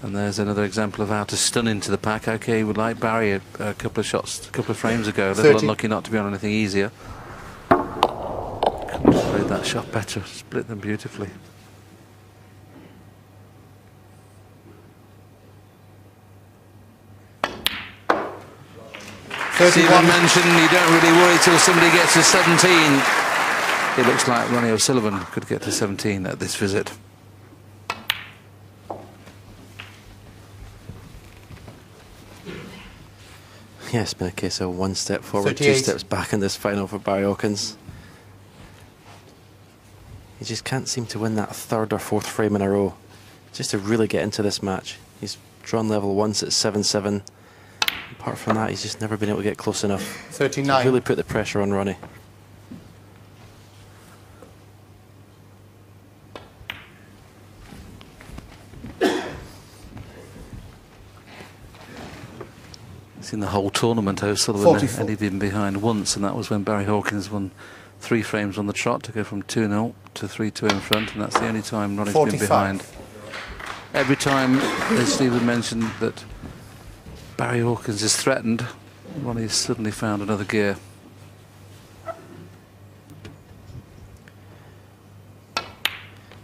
And there's another example of how to stun into the pack. Okay, he would like Barry a couple of shots, a couple of frames ago. A little unlucky not to be on anything easier. Couldn't have played that shot better. Split them beautifully. Stephen mentioned you don't really worry till somebody gets to 17. It looks like Ronnie O'Sullivan could get to 17 at this visit. Yeah, it's been a case of 1 step forward, 38. 2 steps back in this final for Barry Hawkins. He just can't seem to win that 3rd or 4th frame in a row. Just to really get into this match. He's drawn level once at 7-7. Apart from that, he's just never been able to get close enough. 39. To really put the pressure on Ronnie. In the whole tournament, O'Sullivan ended him behind once, and that was when Barry Hawkins won 3 frames on the trot to go from 2-0 to 3-2 in front, and that's the only time Ronnie's 45. been behind. Every time, as Stephen mentioned, that Barry Hawkins is threatened, Ronnie's suddenly found another gear.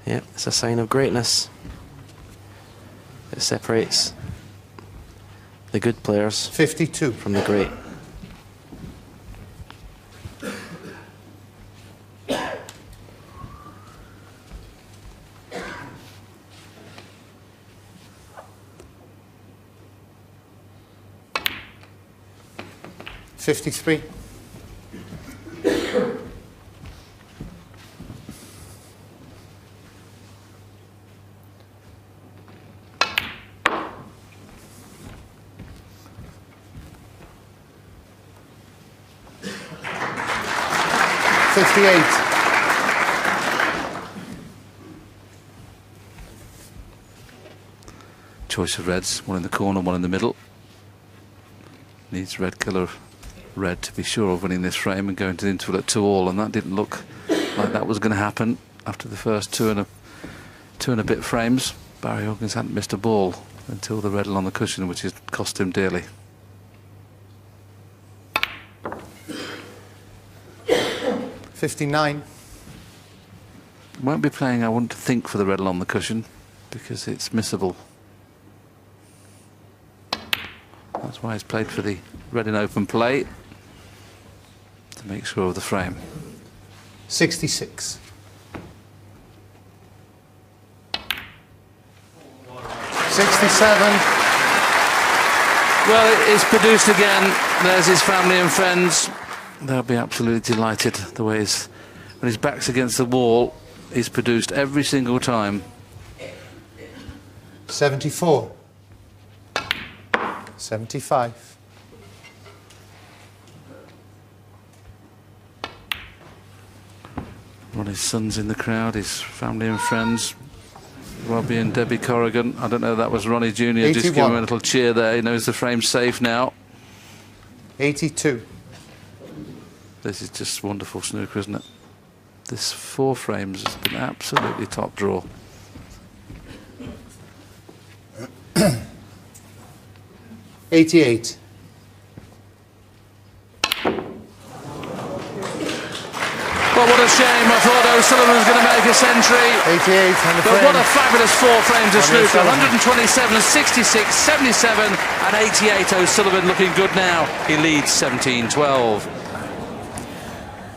Yeah, it's a sign of greatness. It separates the good players 52 from the great. $53. 58. Choice of reds, one in the corner, one in the middle. Needs red colour, red to be sure of winning this frame and going to the interval at 2-all, and that didn't look like that was going to happen after the first two and a bit frames. Barry Hawkins hadn't missed a ball until the red on the cushion, which has cost him dearly. $59. Won't be playing, I wouldn't think, for the red on the cushion because it's missable. That's why he's played for the red in open play to make sure of the frame. 66. 67. Well, it's produced again. There's his family and friends. They'll be absolutely delighted the way when his back's against the wall, he's produced every single time. 74. 75. Well, his son's in the crowd, his family and friends. Robbie and Debbie Corrigan. I don't know, that was Ronnie Jr. 81. Just give him a little cheer there. He knows the frame's safe now. 82. This is just wonderful snooker, isn't it? This 4 frames has been absolutely top draw. $88. Well, what a shame. I thought O'Sullivan was going to make a century. 88 on the But frame. what a fabulous 4 frames of Ronnie snooker. O'Sullivan. 127, 66, 77 and 88. O'Sullivan looking good now. He leads 17-12.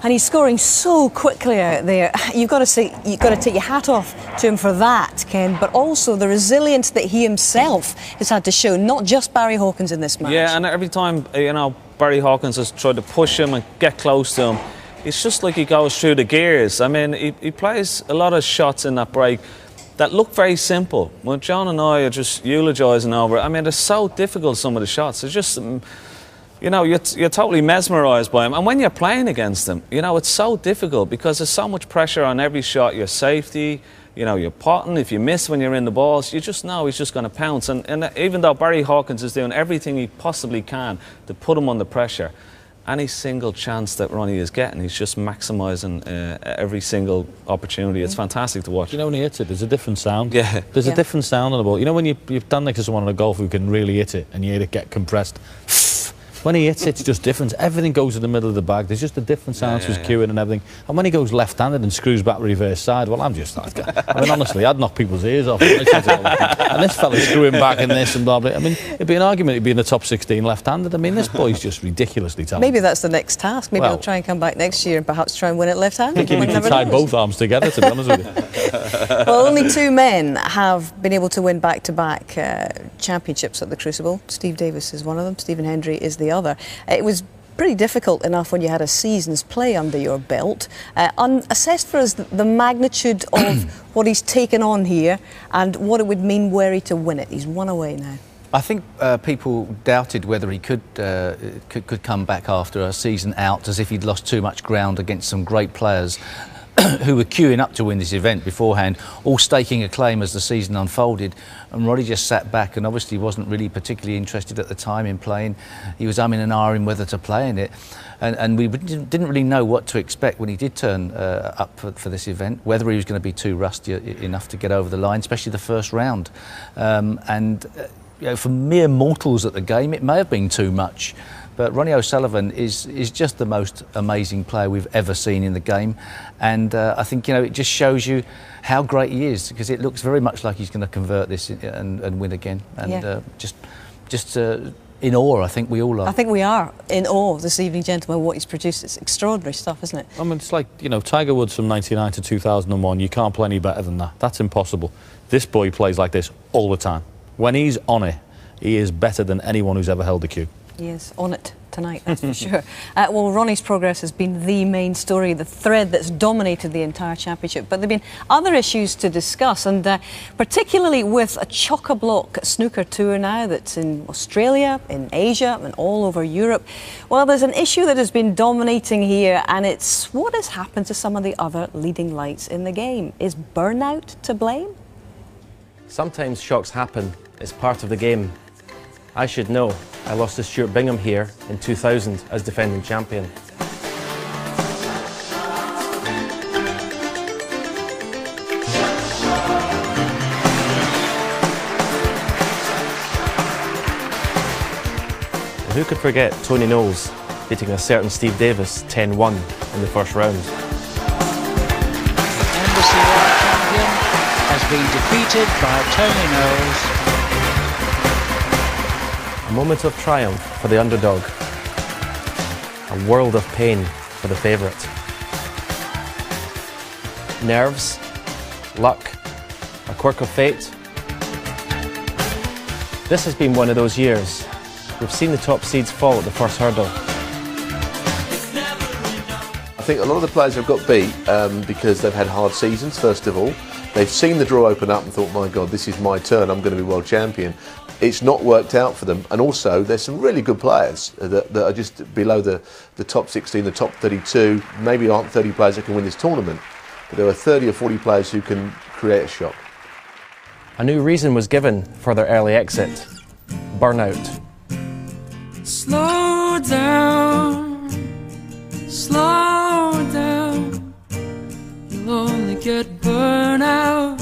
And he's scoring so quickly out there. You've got to take your hat off to him for that, Ken, but also the resilience that he himself has had to show, not just Barry Hawkins in this match. Yeah, and every time, you know, Barry Hawkins has tried to push him and get close to him, it's just like he goes through the gears. I mean, he plays a lot of shots in that break that look very simple. When John and I are just eulogising over it, I mean, they're so difficult, some of the shots. It's just, you know, you're totally mesmerised by him. And when you're playing against him, you know, it's so difficult because there's so much pressure on every shot, your safety, you know, you're potting. If you miss when you're in the balls, you just know he's just going to pounce. And even though Barry Hawkins is doing everything he possibly can to put him under pressure, any single chance that Ronnie is getting, he's just maximising every single opportunity. It's fantastic to watch. You know, when he hits it, there's a different sound. Yeah. There's a different sound on the ball. You know, when you've done next to someone on a golf who can really hit it and you hear it get compressed, when he hits it, it's just different. Everything goes in the middle of the bag. There's just a different sound to his cueing and everything. And when he goes left-handed and screws back reverse side, well, I'm just that guy. I mean, honestly, I'd knock people's ears off. And this fella's screwing back in this and blah, blah. I mean, it'd be an argument he'd be in the top 16 left-handed. I mean, this boy's just ridiculously talented. Maybe that's the next task. Maybe he'll try and come back next year and perhaps try and win it left-handed. I think he can tie both arms together, to be honest with you. Well, only 2 men have been able to win back-to-back championships at the Crucible. Steve Davis is one of them. Stephen Hendry is the other. It was pretty difficult enough when you had a season's play under your belt. Assessed for us the magnitude of what he's taken on here and what it would mean were he to win it. He's 1 away now. I think people doubted whether he could come back after a season out, as if he'd lost too much ground against some great players who were queuing up to win this event beforehand, all staking a claim as the season unfolded. And Ronnie just sat back and obviously wasn't really particularly interested at the time in playing. He was umming and ahhing whether to play in it. And we didn't really know what to expect when he did turn up for this event, whether he was going to be too rusty enough to get over the line, especially the first round. You know, for mere mortals at the game, it may have been too much. But Ronnie O'Sullivan is just the most amazing player we've ever seen in the game, and I think, you know, it just shows you how great he is, because it looks very much like he's going to convert this and win again, and just in awe. I think we all are. I think we are in awe this evening, gentlemen. What he's produced, it's extraordinary stuff, isn't it? I mean, it's like, you know, Tiger Woods from '99 to 2001. You can't play any better than that. That's impossible. This boy plays like this all the time. When he's on it, he is better than anyone who's ever held a cue. He is on it tonight, that's for sure. Well, Ronnie's progress has been the main story, the thread that's dominated the entire championship. But there have been other issues to discuss, and particularly with a chock-a-block snooker tour now that's in Australia, in Asia, and all over Europe. Well, there's an issue that has been dominating here, and it's what has happened to some of the other leading lights in the game. Is burnout to blame? Sometimes shocks happen. It's part of the game. I should know. I lost to Stuart Bingham here in 2000 as defending champion. And who could forget Tony Knowles beating a certain Steve Davis 10-1 in the first round. Embassy World Champion has been defeated by Tony Knowles. A moment of triumph for the underdog. A world of pain for the favourite. Nerves, luck, a quirk of fate. This has been one of those years. We've seen the top seeds fall at the first hurdle. I think a lot of the players have got beat because they've had hard seasons, first of all. They've seen the draw open up and thought, my God, this is my turn, I'm going to be world champion. It's not worked out for them. And also, there's some really good players that are just below the top 16, the top 32. Maybe aren't 30 players that can win this tournament, but there are 30 or 40 players who can create a shock. A new reason was given for their early exit: burnout. Slow down, slow down. You'll only get burnout.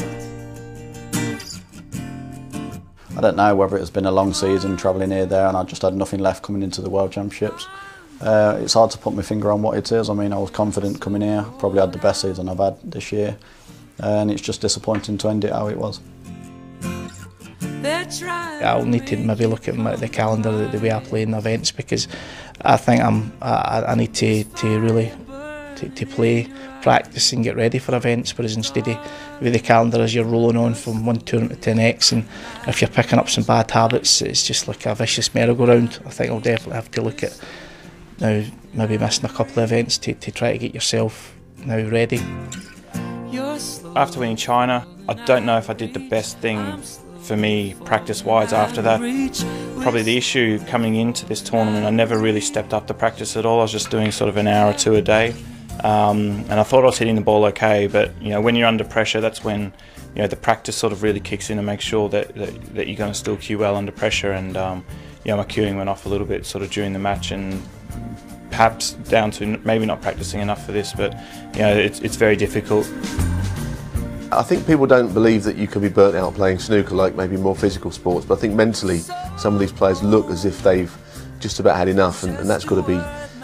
I don't know whether it's been a long season travelling here, there, and I just had nothing left coming into the World Championships. It's hard to put my finger on what it is. I mean, I was confident coming here, probably had the best season I've had this year, and it's just disappointing to end it how it was. I'll need to maybe look at the calendar, the way I play in events, because I think I need to really play, practice and get ready for events, whereas instead of with the calendar as you're rolling on from one tournament to the next, and if you're picking up some bad habits, it's just like a vicious merry-go-round. I think I'll definitely have to look at now maybe missing a couple of events to try to get yourself now ready. After winning China, I don't know if I did the best thing for me practice-wise after that. Probably the issue coming into this tournament, I never really stepped up to practice at all. I was just doing sort of an hour or two a day. And I thought I was hitting the ball okay, but you know, when you're under pressure, that's when the practice sort of really kicks in to make sure that you're going to still cue well under pressure. And my cueing went off a little bit sort of during the match, and perhaps down to maybe not practicing enough for this, but it's very difficult. I think people don't believe that you can be burnt out playing snooker like maybe more physical sports, but I think mentally some of these players look as if they've just about had enough, and that's got to be.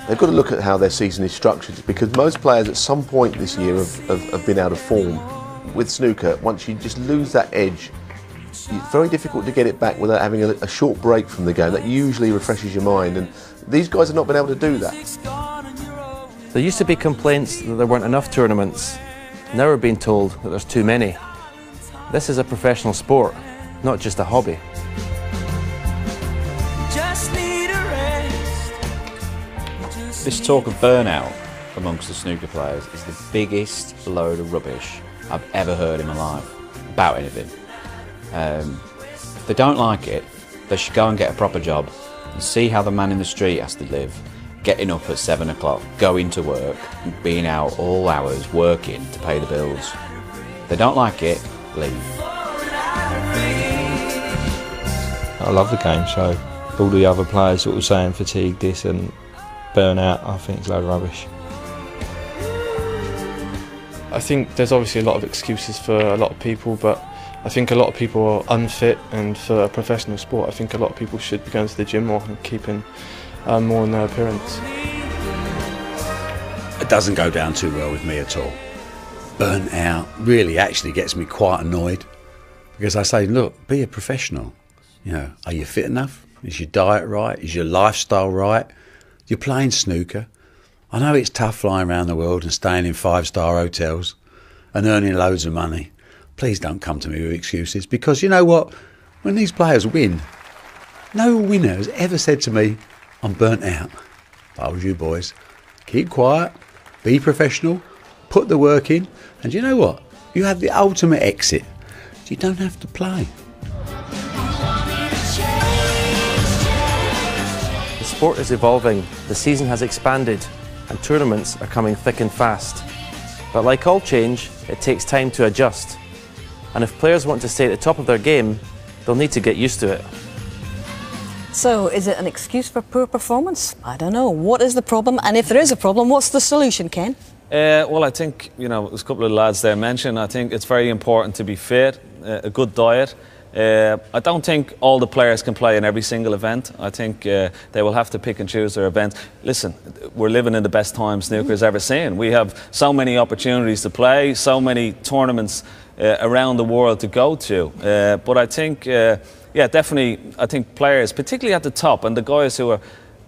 They've got to look at how their season is structured, because most players at some point this year have been out of form. With snooker, once you just lose that edge, it's very difficult to get it back without having a short break from the game. That usually refreshes your mind, and these guys have not been able to do that. There used to be complaints that there weren't enough tournaments. Now we're being told that there's too many. This is a professional sport, not just a hobby. This talk of burnout amongst the snooker players is the biggest load of rubbish I've ever heard in my life about anything. If they don't like it, they should go and get a proper job and see how the man in the street has to live, getting up at 7 o'clock, going to work, and being out all hours working to pay the bills. If they don't like it, leave. I love the game, so all the other players sort of saying fatigue, this and burnout, I think it's a load of rubbish. I think there's obviously a lot of excuses for a lot of people, but I think a lot of people are unfit, and for a professional sport I think a lot of people should be going to the gym more and keeping more in their appearance. It doesn't go down too well with me at all. Burnt out really actually gets me quite annoyed, because I say, look, be a professional. Are you fit enough? Is your diet right? Is your lifestyle right? You're playing snooker. I know it's tough flying around the world and staying in 5-star hotels and earning loads of money. Please don't come to me with excuses, because you know what? When these players win, no winner has ever said to me, I'm burnt out. If I was you boys, keep quiet, be professional, put the work in, and you know what? You have the ultimate exit. You don't have to play. The sport is evolving, the season has expanded, and tournaments are coming thick and fast. But like all change, it takes time to adjust. And if players want to stay at the top of their game, they'll need to get used to it. So, is it an excuse for poor performance? I don't know. What is the problem? And if there is a problem, what's the solution, Ken? Well, I think, there's a couple of lads there mentioned, I think it's very important to be fit, a good diet. I don't think all the players can play in every single event. I think they will have to pick and choose their events. Listen, we're living in the best time snooker's ever seen. We have so many opportunities to play, so many tournaments around the world to go to. But I think, definitely, I think players, particularly at the top, and the guys who are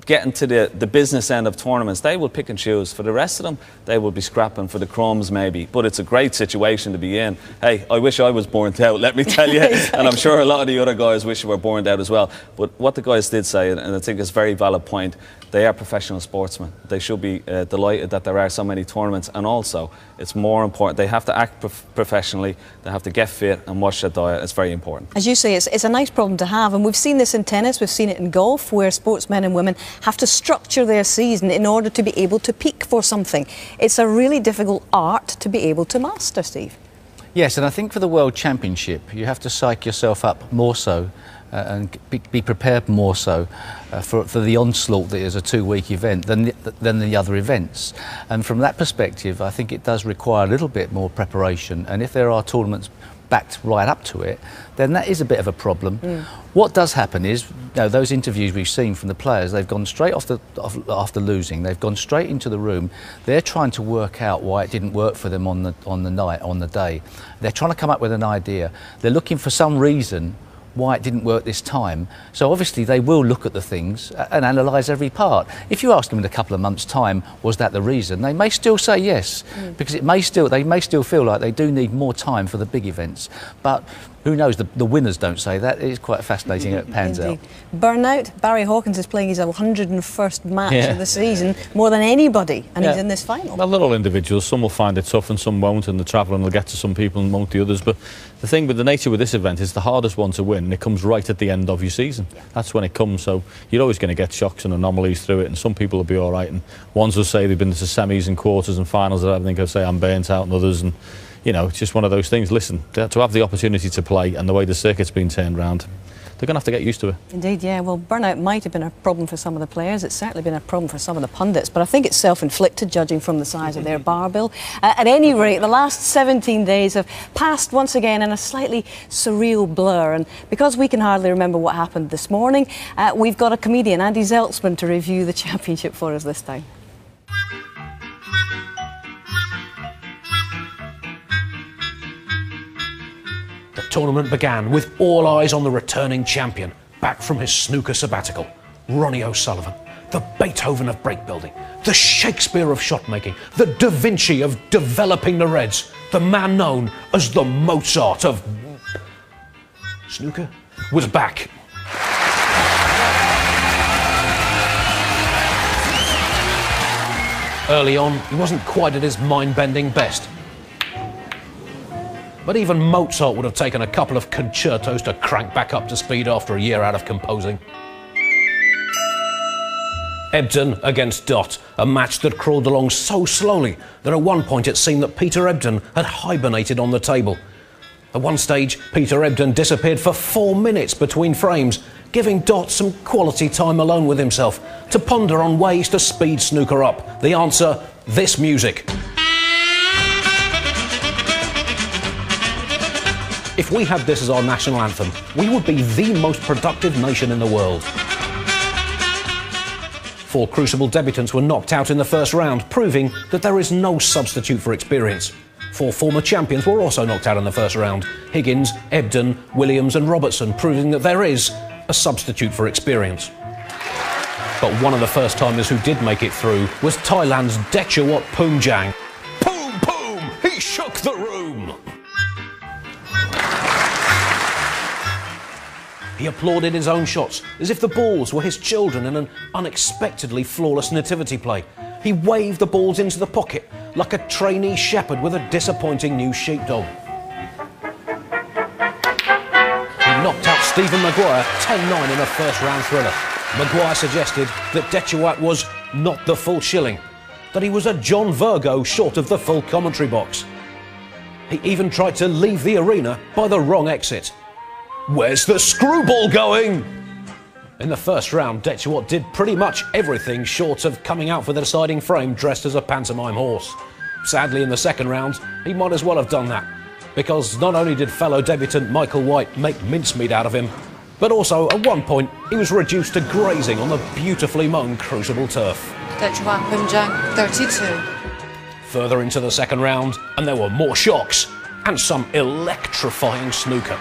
getting to the business end of tournaments, they will pick and choose. For the rest of them, they will be scrapping for the crumbs maybe. But it's a great situation to be in. Hey, I wish I was burnt out, let me tell you. Exactly. And I'm sure a lot of the other guys wish they were burned out as well. But what the guys did say, and I think it's a very valid point, they are professional sportsmen. They should be delighted that there are so many tournaments, and also it's more important, they have to act professionally, they have to get fit and watch their diet. It's very important. As you say, it's a nice problem to have, and we've seen this in tennis, we've seen it in golf, where sportsmen and women have to structure their season in order to be able to peak for something. It's a really difficult art to be able to master, Steve. Yes, and I think for the World Championship, you have to psych yourself up more so and be prepared more so for the onslaught that is a 2-week event than the other events. And from that perspective, I think it does require a little bit more preparation. And if there are tournaments backed right up to it, then that is a bit of a problem. What does happen is, those interviews we've seen from the players, they've gone straight after losing, they've gone straight into the room. They're trying to work out why it didn't work for them on the day. They're trying to come up with an idea. They're looking for some reason why it didn't work this time. So obviously they will look at the things and analyse every part. If you ask them in a couple of months' time, was that the reason? They may still say yes, because they may still feel like they do need more time for the big events. But who knows, the winners don't say that. It's quite fascinating how it pans out. Burnout. Barry Hawkins is playing his 101st match of the season, more than anybody, and he's in this final. Well, they're all individuals. Some will find it tough and some won't, and the travelling will get to some people and won't the others. But the thing with the nature with this event is the hardest one to win, and it comes right at the end of your season. That's when it comes, so you're always going to get shocks and anomalies through it, and some people will be all right, and ones will say they've been to semis and quarters and finals, and I think I'll say I'm burnt out, and others, and you know, it's just one of those things. Listen, to have the opportunity to play and the way the circuit's been turned around, they're going to have to get used to it. Indeed, yeah. Well, burnout might have been a problem for some of the players. It's certainly been a problem for some of the pundits, but I think it's self-inflicted, judging from the size of their bar bill. At any rate, the last 17 days have passed once again in a slightly surreal blur, and because we can hardly remember what happened this morning, we've got a comedian, Andy Zeltsman, to review the championship for us this time. The tournament began with all eyes on the returning champion, back from his snooker sabbatical, Ronnie O'Sullivan, the Beethoven of breakbuilding, the Shakespeare of shot-making, the Da Vinci of developing the Reds, the man known as the Mozart of snooker, was back. Early on, he wasn't quite at his mind-bending best. But even Mozart would have taken a couple of concertos to crank back up to speed after a year out of composing. Ebdon against Dott, a match that crawled along so slowly that at one point it seemed that Peter Ebdon had hibernated on the table. At one stage, Peter Ebdon disappeared for 4 minutes between frames, giving Dott some quality time alone with himself to ponder on ways to speed snooker up. The answer, this music. If we had this as our national anthem, we would be the most productive nation in the world. 4 Crucible debutants were knocked out in the first round, proving that there is no substitute for experience. 4 former champions were also knocked out in the first round: Higgins, Ebdon, Williams and Robertson, proving that there is a substitute for experience. But one of the first-timers who did make it through was Thailand's Dechawat Poomjang. Poom, poom! He shook the room! He applauded his own shots as if the balls were his children in an unexpectedly flawless nativity play. He waved the balls into the pocket like a trainee shepherd with a disappointing new sheepdog. He knocked out Stephen Maguire 10-9 in a first-round thriller. Maguire suggested that Dechawat was not the full shilling, that he was a John Virgo short of the full commentary box. He even tried to leave the arena by the wrong exit. Where's the screwball going? In the first round, Dechawat did pretty much everything short of coming out for the deciding frame dressed as a pantomime horse. Sadly, in the second round, he might as well have done that, because not only did fellow debutant Michael White make mincemeat out of him, but also at one point he was reduced to grazing on the beautifully mown Crucible turf. Dechawat Poomjang, 32. Further into the second round, and there were more shocks and some electrifying snooker.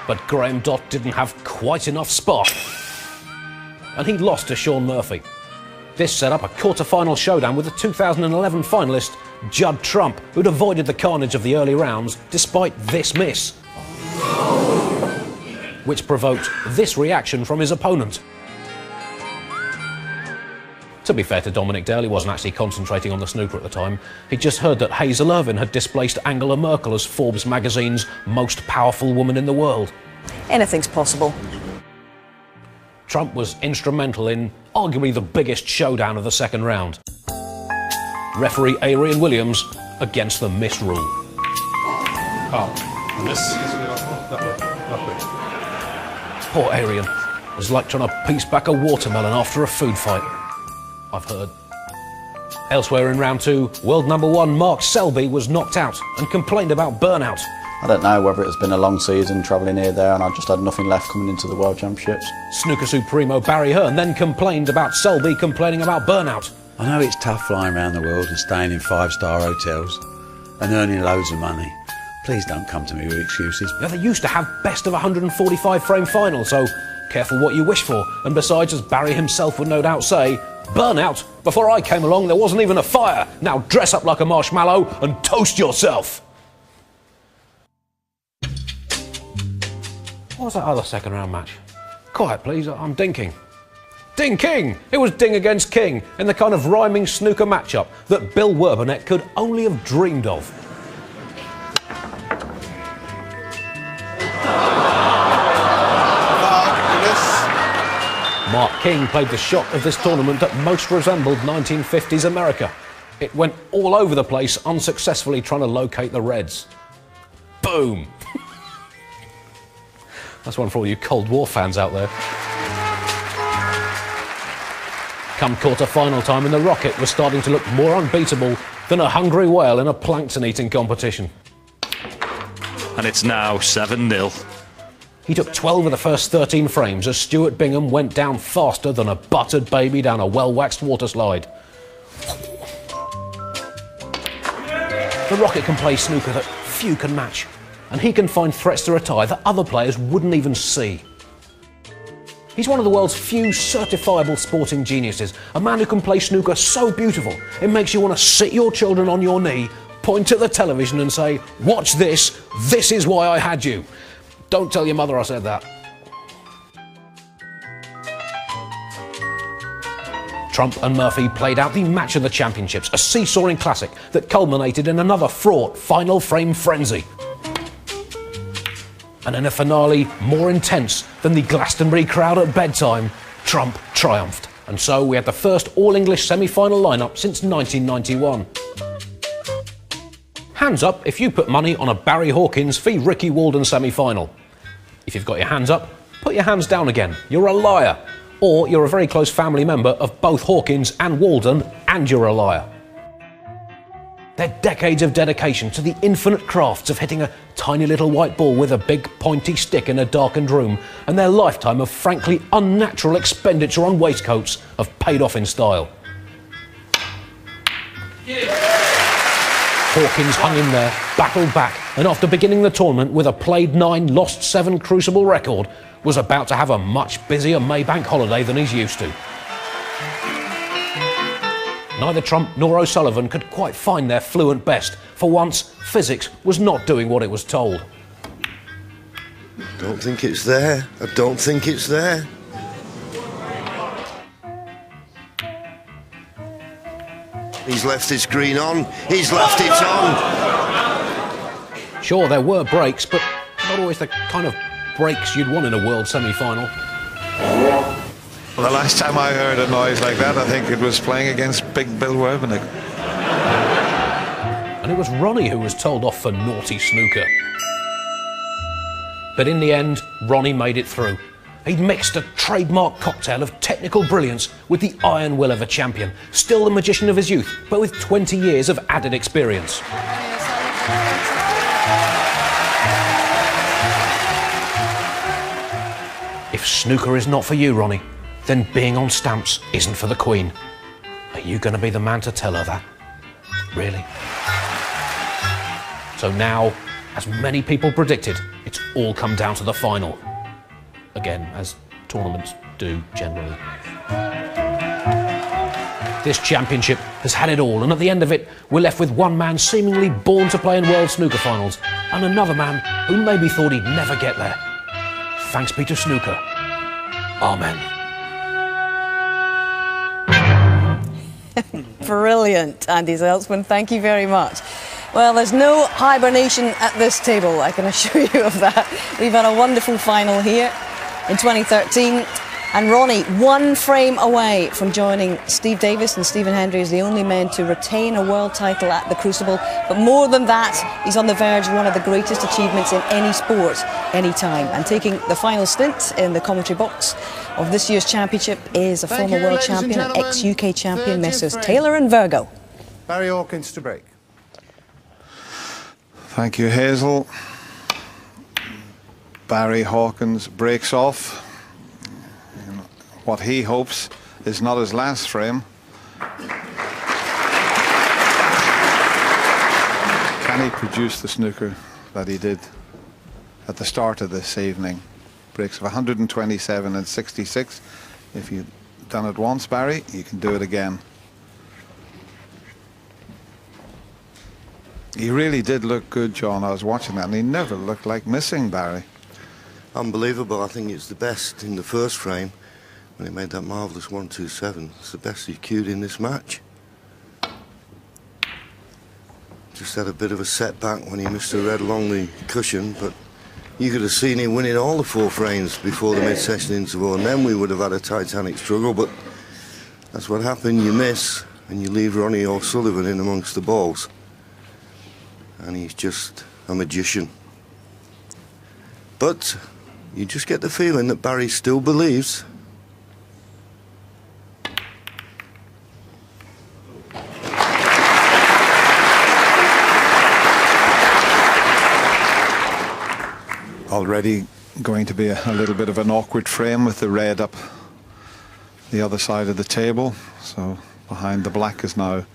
But Graham Dott didn't have quite enough spark. and he lost to Shaun Murphy. This set up a quarter-final showdown with the 2011 finalist Judd Trump, who'd avoided the carnage of the early rounds despite this miss, which provoked this reaction from his opponent. To be fair to Dominic Dale, he wasn't actually concentrating on the snooker at the time. He'd just heard that Hazel Irvine had displaced Angela Merkel as Forbes magazine's most powerful woman in the world. Anything's possible. Trump was instrumental in arguably the biggest showdown of the second round. Referee Arian Williams against the misrule. Poor Arian. It was like trying to piece back a watermelon after a food fight, I've heard. Elsewhere in round two, world number one Mark Selby was knocked out and complained about burnout. I don't know whether it's been a long season travelling here, there, and I just had nothing left coming into the World Championships. Snooker Supremo Barry Hearn then complained about Selby complaining about burnout. I know it's tough flying around the world and staying in five-star hotels and earning loads of money. Please don't come to me with excuses. Now, they used to have best of 145 frame finals, so careful what you wish for. And besides, as Barry himself would no doubt say, burnout? Before I came along, there wasn't even a fire. Now dress up like a marshmallow and toast yourself. What was that other second round match? Quiet, please, I'm dinking. Ding King! It was Ding against King in the kind of rhyming snooker matchup that Bill Werbeneck could only have dreamed of. Mark King played the shot of this tournament that most resembled 1950s America. It went all over the place, unsuccessfully trying to locate the Reds. Boom! That's one for all you Cold War fans out there. Come quarter-final time, and the Rocket was starting to look more unbeatable than a hungry whale in a plankton-eating competition. And it's now 7-0. He took 12 of the first 13 frames as Stuart Bingham went down faster than a buttered baby down a well-waxed water slide. The Rocket can play snooker that few can match, and he can find threats to retire that other players wouldn't even see. He's one of the world's few certifiable sporting geniuses, a man who can play snooker so beautiful it makes you want to sit your children on your knee, point at the television and say, "Watch this, this is why I had you. Don't tell your mother I said that." Trump and Murphy played out the match of the championships, a seesawing classic that culminated in another fraught final frame frenzy. And in a finale more intense than the Glastonbury crowd at bedtime, Trump triumphed. And so we had the first all-English semi-final lineup since 1991. Hands up if you put money on a Barry Hawkins v Ricky Walden semi-final. If you've got your hands up, put your hands down again. You're a liar. Or you're a very close family member of both Hawkins and Walden, and you're a liar. Their decades of dedication to the infinite crafts of hitting a tiny little white ball with a big pointy stick in a darkened room, and their lifetime of frankly unnatural expenditure on waistcoats have paid off in style. Hawkins hung in there, battled back, and after beginning the tournament with a played 9, lost 7 Crucible record, was about to have a much busier Maybank holiday than he's used to. Neither Trump nor O'Sullivan could quite find their fluent best. For once, physics was not doing what it was told. Don't think it's there. I don't think it's there. He's left his green on. He's left it on. Sure, there were breaks, but not always the kind of breaks you'd want in a world semi-final. Well, the last time I heard a noise like that, I think it was playing against Big Bill Werbeneck. And it was Ronnie who was told off for naughty snooker. But in the end, Ronnie made it through. He'd mixed a trademark cocktail of technical brilliance with the iron will of a champion, still the magician of his youth, but with 20 years of added experience. If snooker is not for you, Ronnie, then being on stamps isn't for the Queen. Are you going to be the man to tell her that? Really? So now, as many people predicted, it's all come down to the final. Again, as tournaments do generally. This championship has had it all, and at the end of it, we're left with one man seemingly born to play in World Snooker finals, and another man who maybe thought he'd never get there. Thanks be to snooker. Amen. Brilliant, Andy Zeltsman. Thank you very much. Well, there's no hibernation at this table, I can assure you of that. We've had a wonderful final here in 2013. And Ronnie, one frame away from joining Steve Davis and Stephen Hendry as the only men to retain a world title at the Crucible. But more than that, he's on the verge of one of the greatest achievements in any sport, any time. And taking the final stint in the commentary box of this year's championship is a former world champion and ex-UK champion, Messrs Taylor and Virgo. Barry Hawkins to break. Thank you, Hazel. Barry Hawkins breaks off. What he hopes is not his last frame. Can he produce the snooker that he did at the start of this evening? Breaks of 127 and 66. If you've done it once, Barry, you can do it again. He really did look good, John. I was watching that, and he never looked like missing, Barry. Unbelievable. I think it's the best in the first frame. When he made that marvellous 127, it's the best he cued in this match. Just had a bit of a setback when he missed the red along the cushion, but you could have seen him winning all the 4 frames before the mid-session interval, and then we would have had a titanic struggle, but that's what happened. You miss, and you leave Ronnie or Sullivan in amongst the balls. And he's just a magician. But you just get the feeling that Barry still believes. Already going to be a little bit of an awkward frame with the red up the other side of the table. So behind the black is now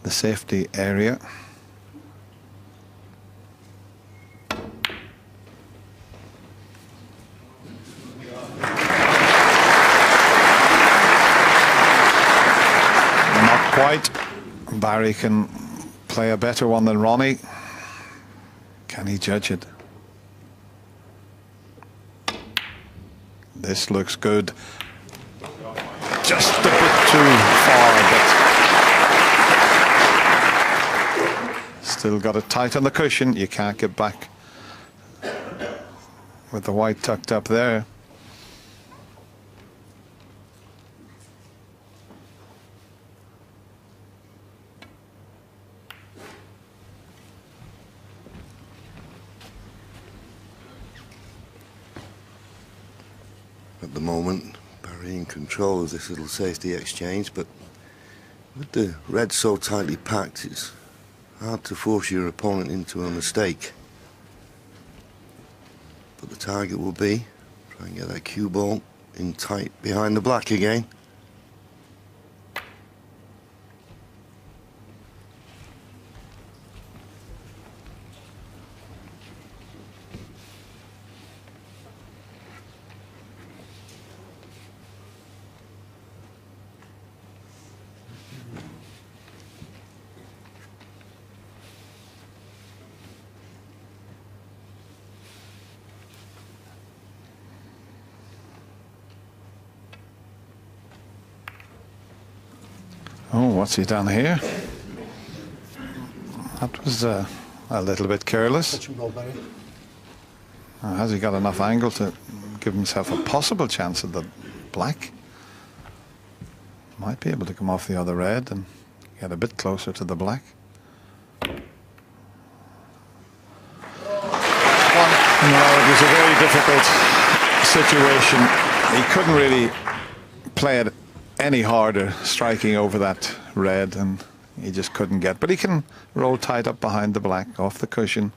the safety area. Not quite. Barry can play a better one than Ronnie. Can he judge it? This looks good. Just a bit too far, but still got it tight on the cushion. You can't get back with the white tucked up there. At the moment, Barry in control of this little safety exchange, but with the red so tightly packed, it's hard to force your opponent into a mistake. But the target will be try and get that cue ball in tight behind the black again. Oh, what's he done here? That was a little bit careless. Has he got enough angle to give himself a possible chance at the black? Might be able to come off the other red and get a bit closer to the black. No, it was a very difficult situation. He couldn't really play it any harder, striking over that red, and he just couldn't get. But he can roll tight up behind the black, off the cushion.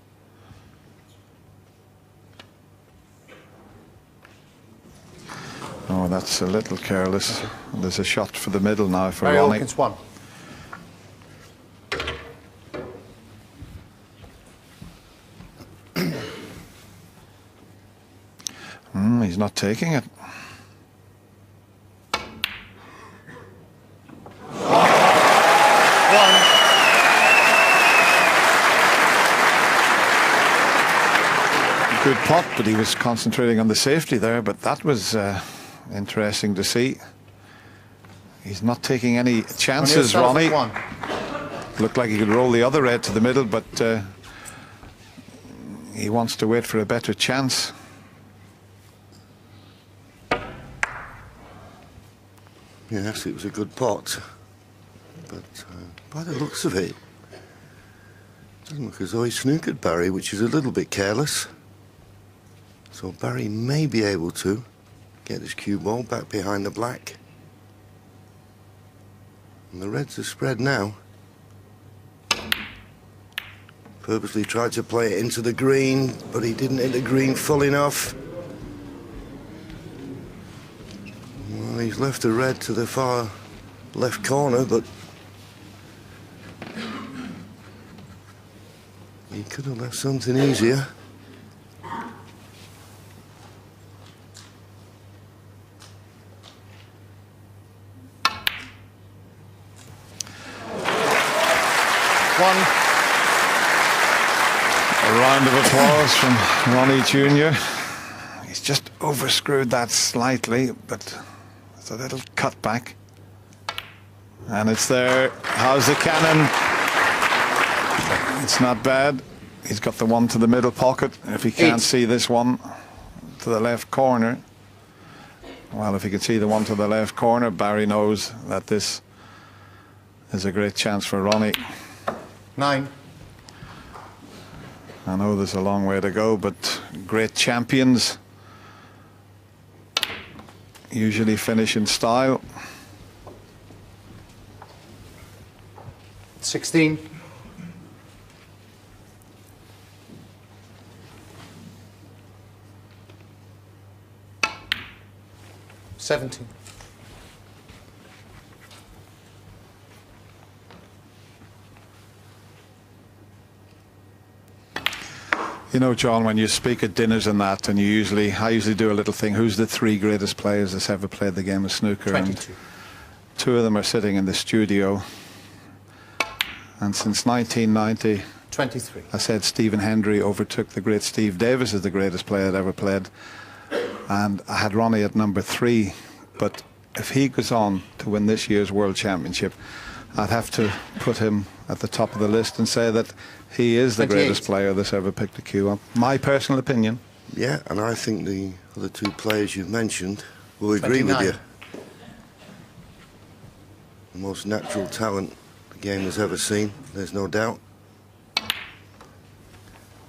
Oh, that's a little careless. There's a shot for the middle now for Ronnie. Hawkins one. He's not taking it. Good pot, but he was concentrating on the safety there. But that was interesting to see. He's not taking any chances, Ronnie. Looked like he could roll the other red to the middle, but he wants to wait for a better chance. Yes, it was a good pot, but by the looks of it, doesn't look as though he snookered Barry, which is a little bit careless. So Barry may be able to get his cue ball back behind the black. And the reds are spread now. Purposely tried to play it into the green, but he didn't hit the green full enough. Well, he's left a red to the far left corner, but he could have left something easier. A round of applause from Ronnie Jr. He's just overscrewed that slightly, but it's a little cutback. And it's there. How's the cannon? It's not bad. He's got the one to the middle pocket. If he can't see this one to the left corner, well, if he can see the one to the left corner, Barry knows that this is a great chance for Ronnie. 9. I know there's a long way to go, but great champions usually finish in style. 16. 17. You know, John, when you speak at dinners and that, and I usually do a little thing, who's the 3 greatest players that's ever played the game of snooker? 22. And 2 of them are sitting in the studio. And since 1990, 23. I said Stephen Hendry overtook the great Steve Davis as the greatest player that ever played. And I had Ronnie at number 3. But if he goes on to win this year's World Championship, I'd have to put him at the top of the list and say that he is the 28. greatest player that's ever picked a cue up. My personal opinion. Yeah, and I think the other 2 players you've mentioned will agree 29. with you. The most natural talent the game has ever seen, there's no doubt.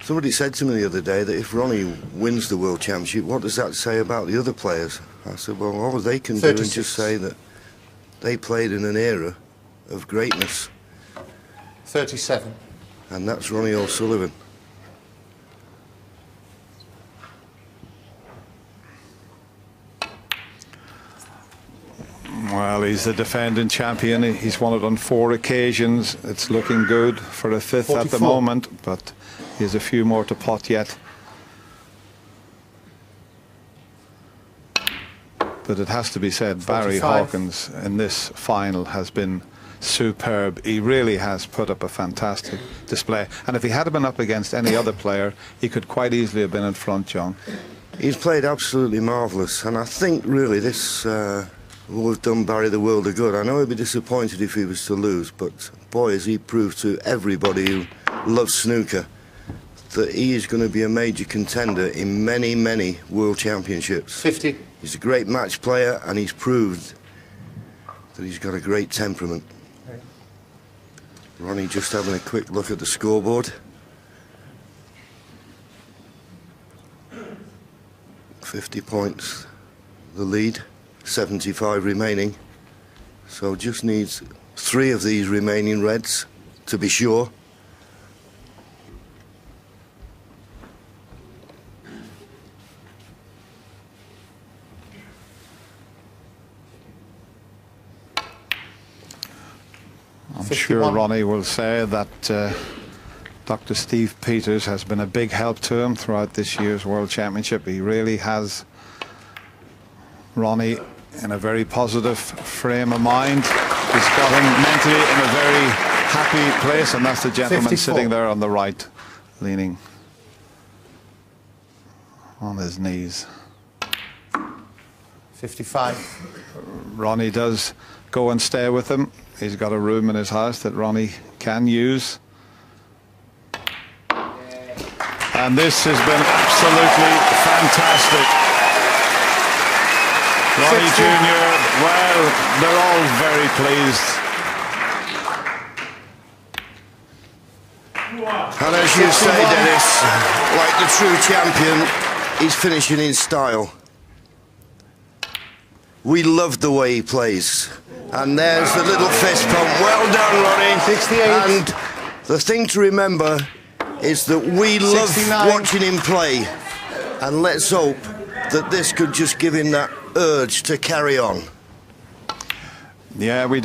Somebody said to me the other day that if Ronnie wins the World Championship, what does that say about the other players? I said, well, all they can 36. do is just say that they played in an era of greatness. 37. And that's Ronnie O'Sullivan. Well, he's the defending champion. He's won it on 4 occasions. It's looking good for a 5th 44. at the moment, but he has a few more to pot yet. But it has to be said, 45. Barry Hawkins in this final has been superb. He really has put up a fantastic display. And if he had been up against any other player, he could quite easily have been in front, John. He's played absolutely marvellous, and I think really this will have done Barry the world of good. I know he'd be disappointed if he was to lose, but boy, has he proved to everybody who loves snooker that he is going to be a major contender in many, many World Championships. 50. He's a great match player, and he's proved that he's got a great temperament. Ronnie just having a quick look at the scoreboard. 50 points, the lead, 75 remaining. So just needs 3 of these remaining reds to be sure. I'm 51. sure Ronnie will say that Dr. Steve Peters has been a big help to him throughout this year's World Championship. He really has Ronnie in a very positive frame of mind. He's got him mentally in a very happy place, and that's the gentleman 54. sitting there on the right, leaning on his knees. 55. Ronnie does go and stay with him. He's got a room in his house that Ronnie can use. And this has been absolutely fantastic. Ronnie Jr., well, they're all very pleased. And as you say, Dennis, like the true champion, he's finishing in style. We love the way he plays. And there's the little fist pump. Well done, Ronnie. 68. And the thing to remember is that we love 69. watching him play. And let's hope that this could just give him that urge to carry on. Yeah, we don't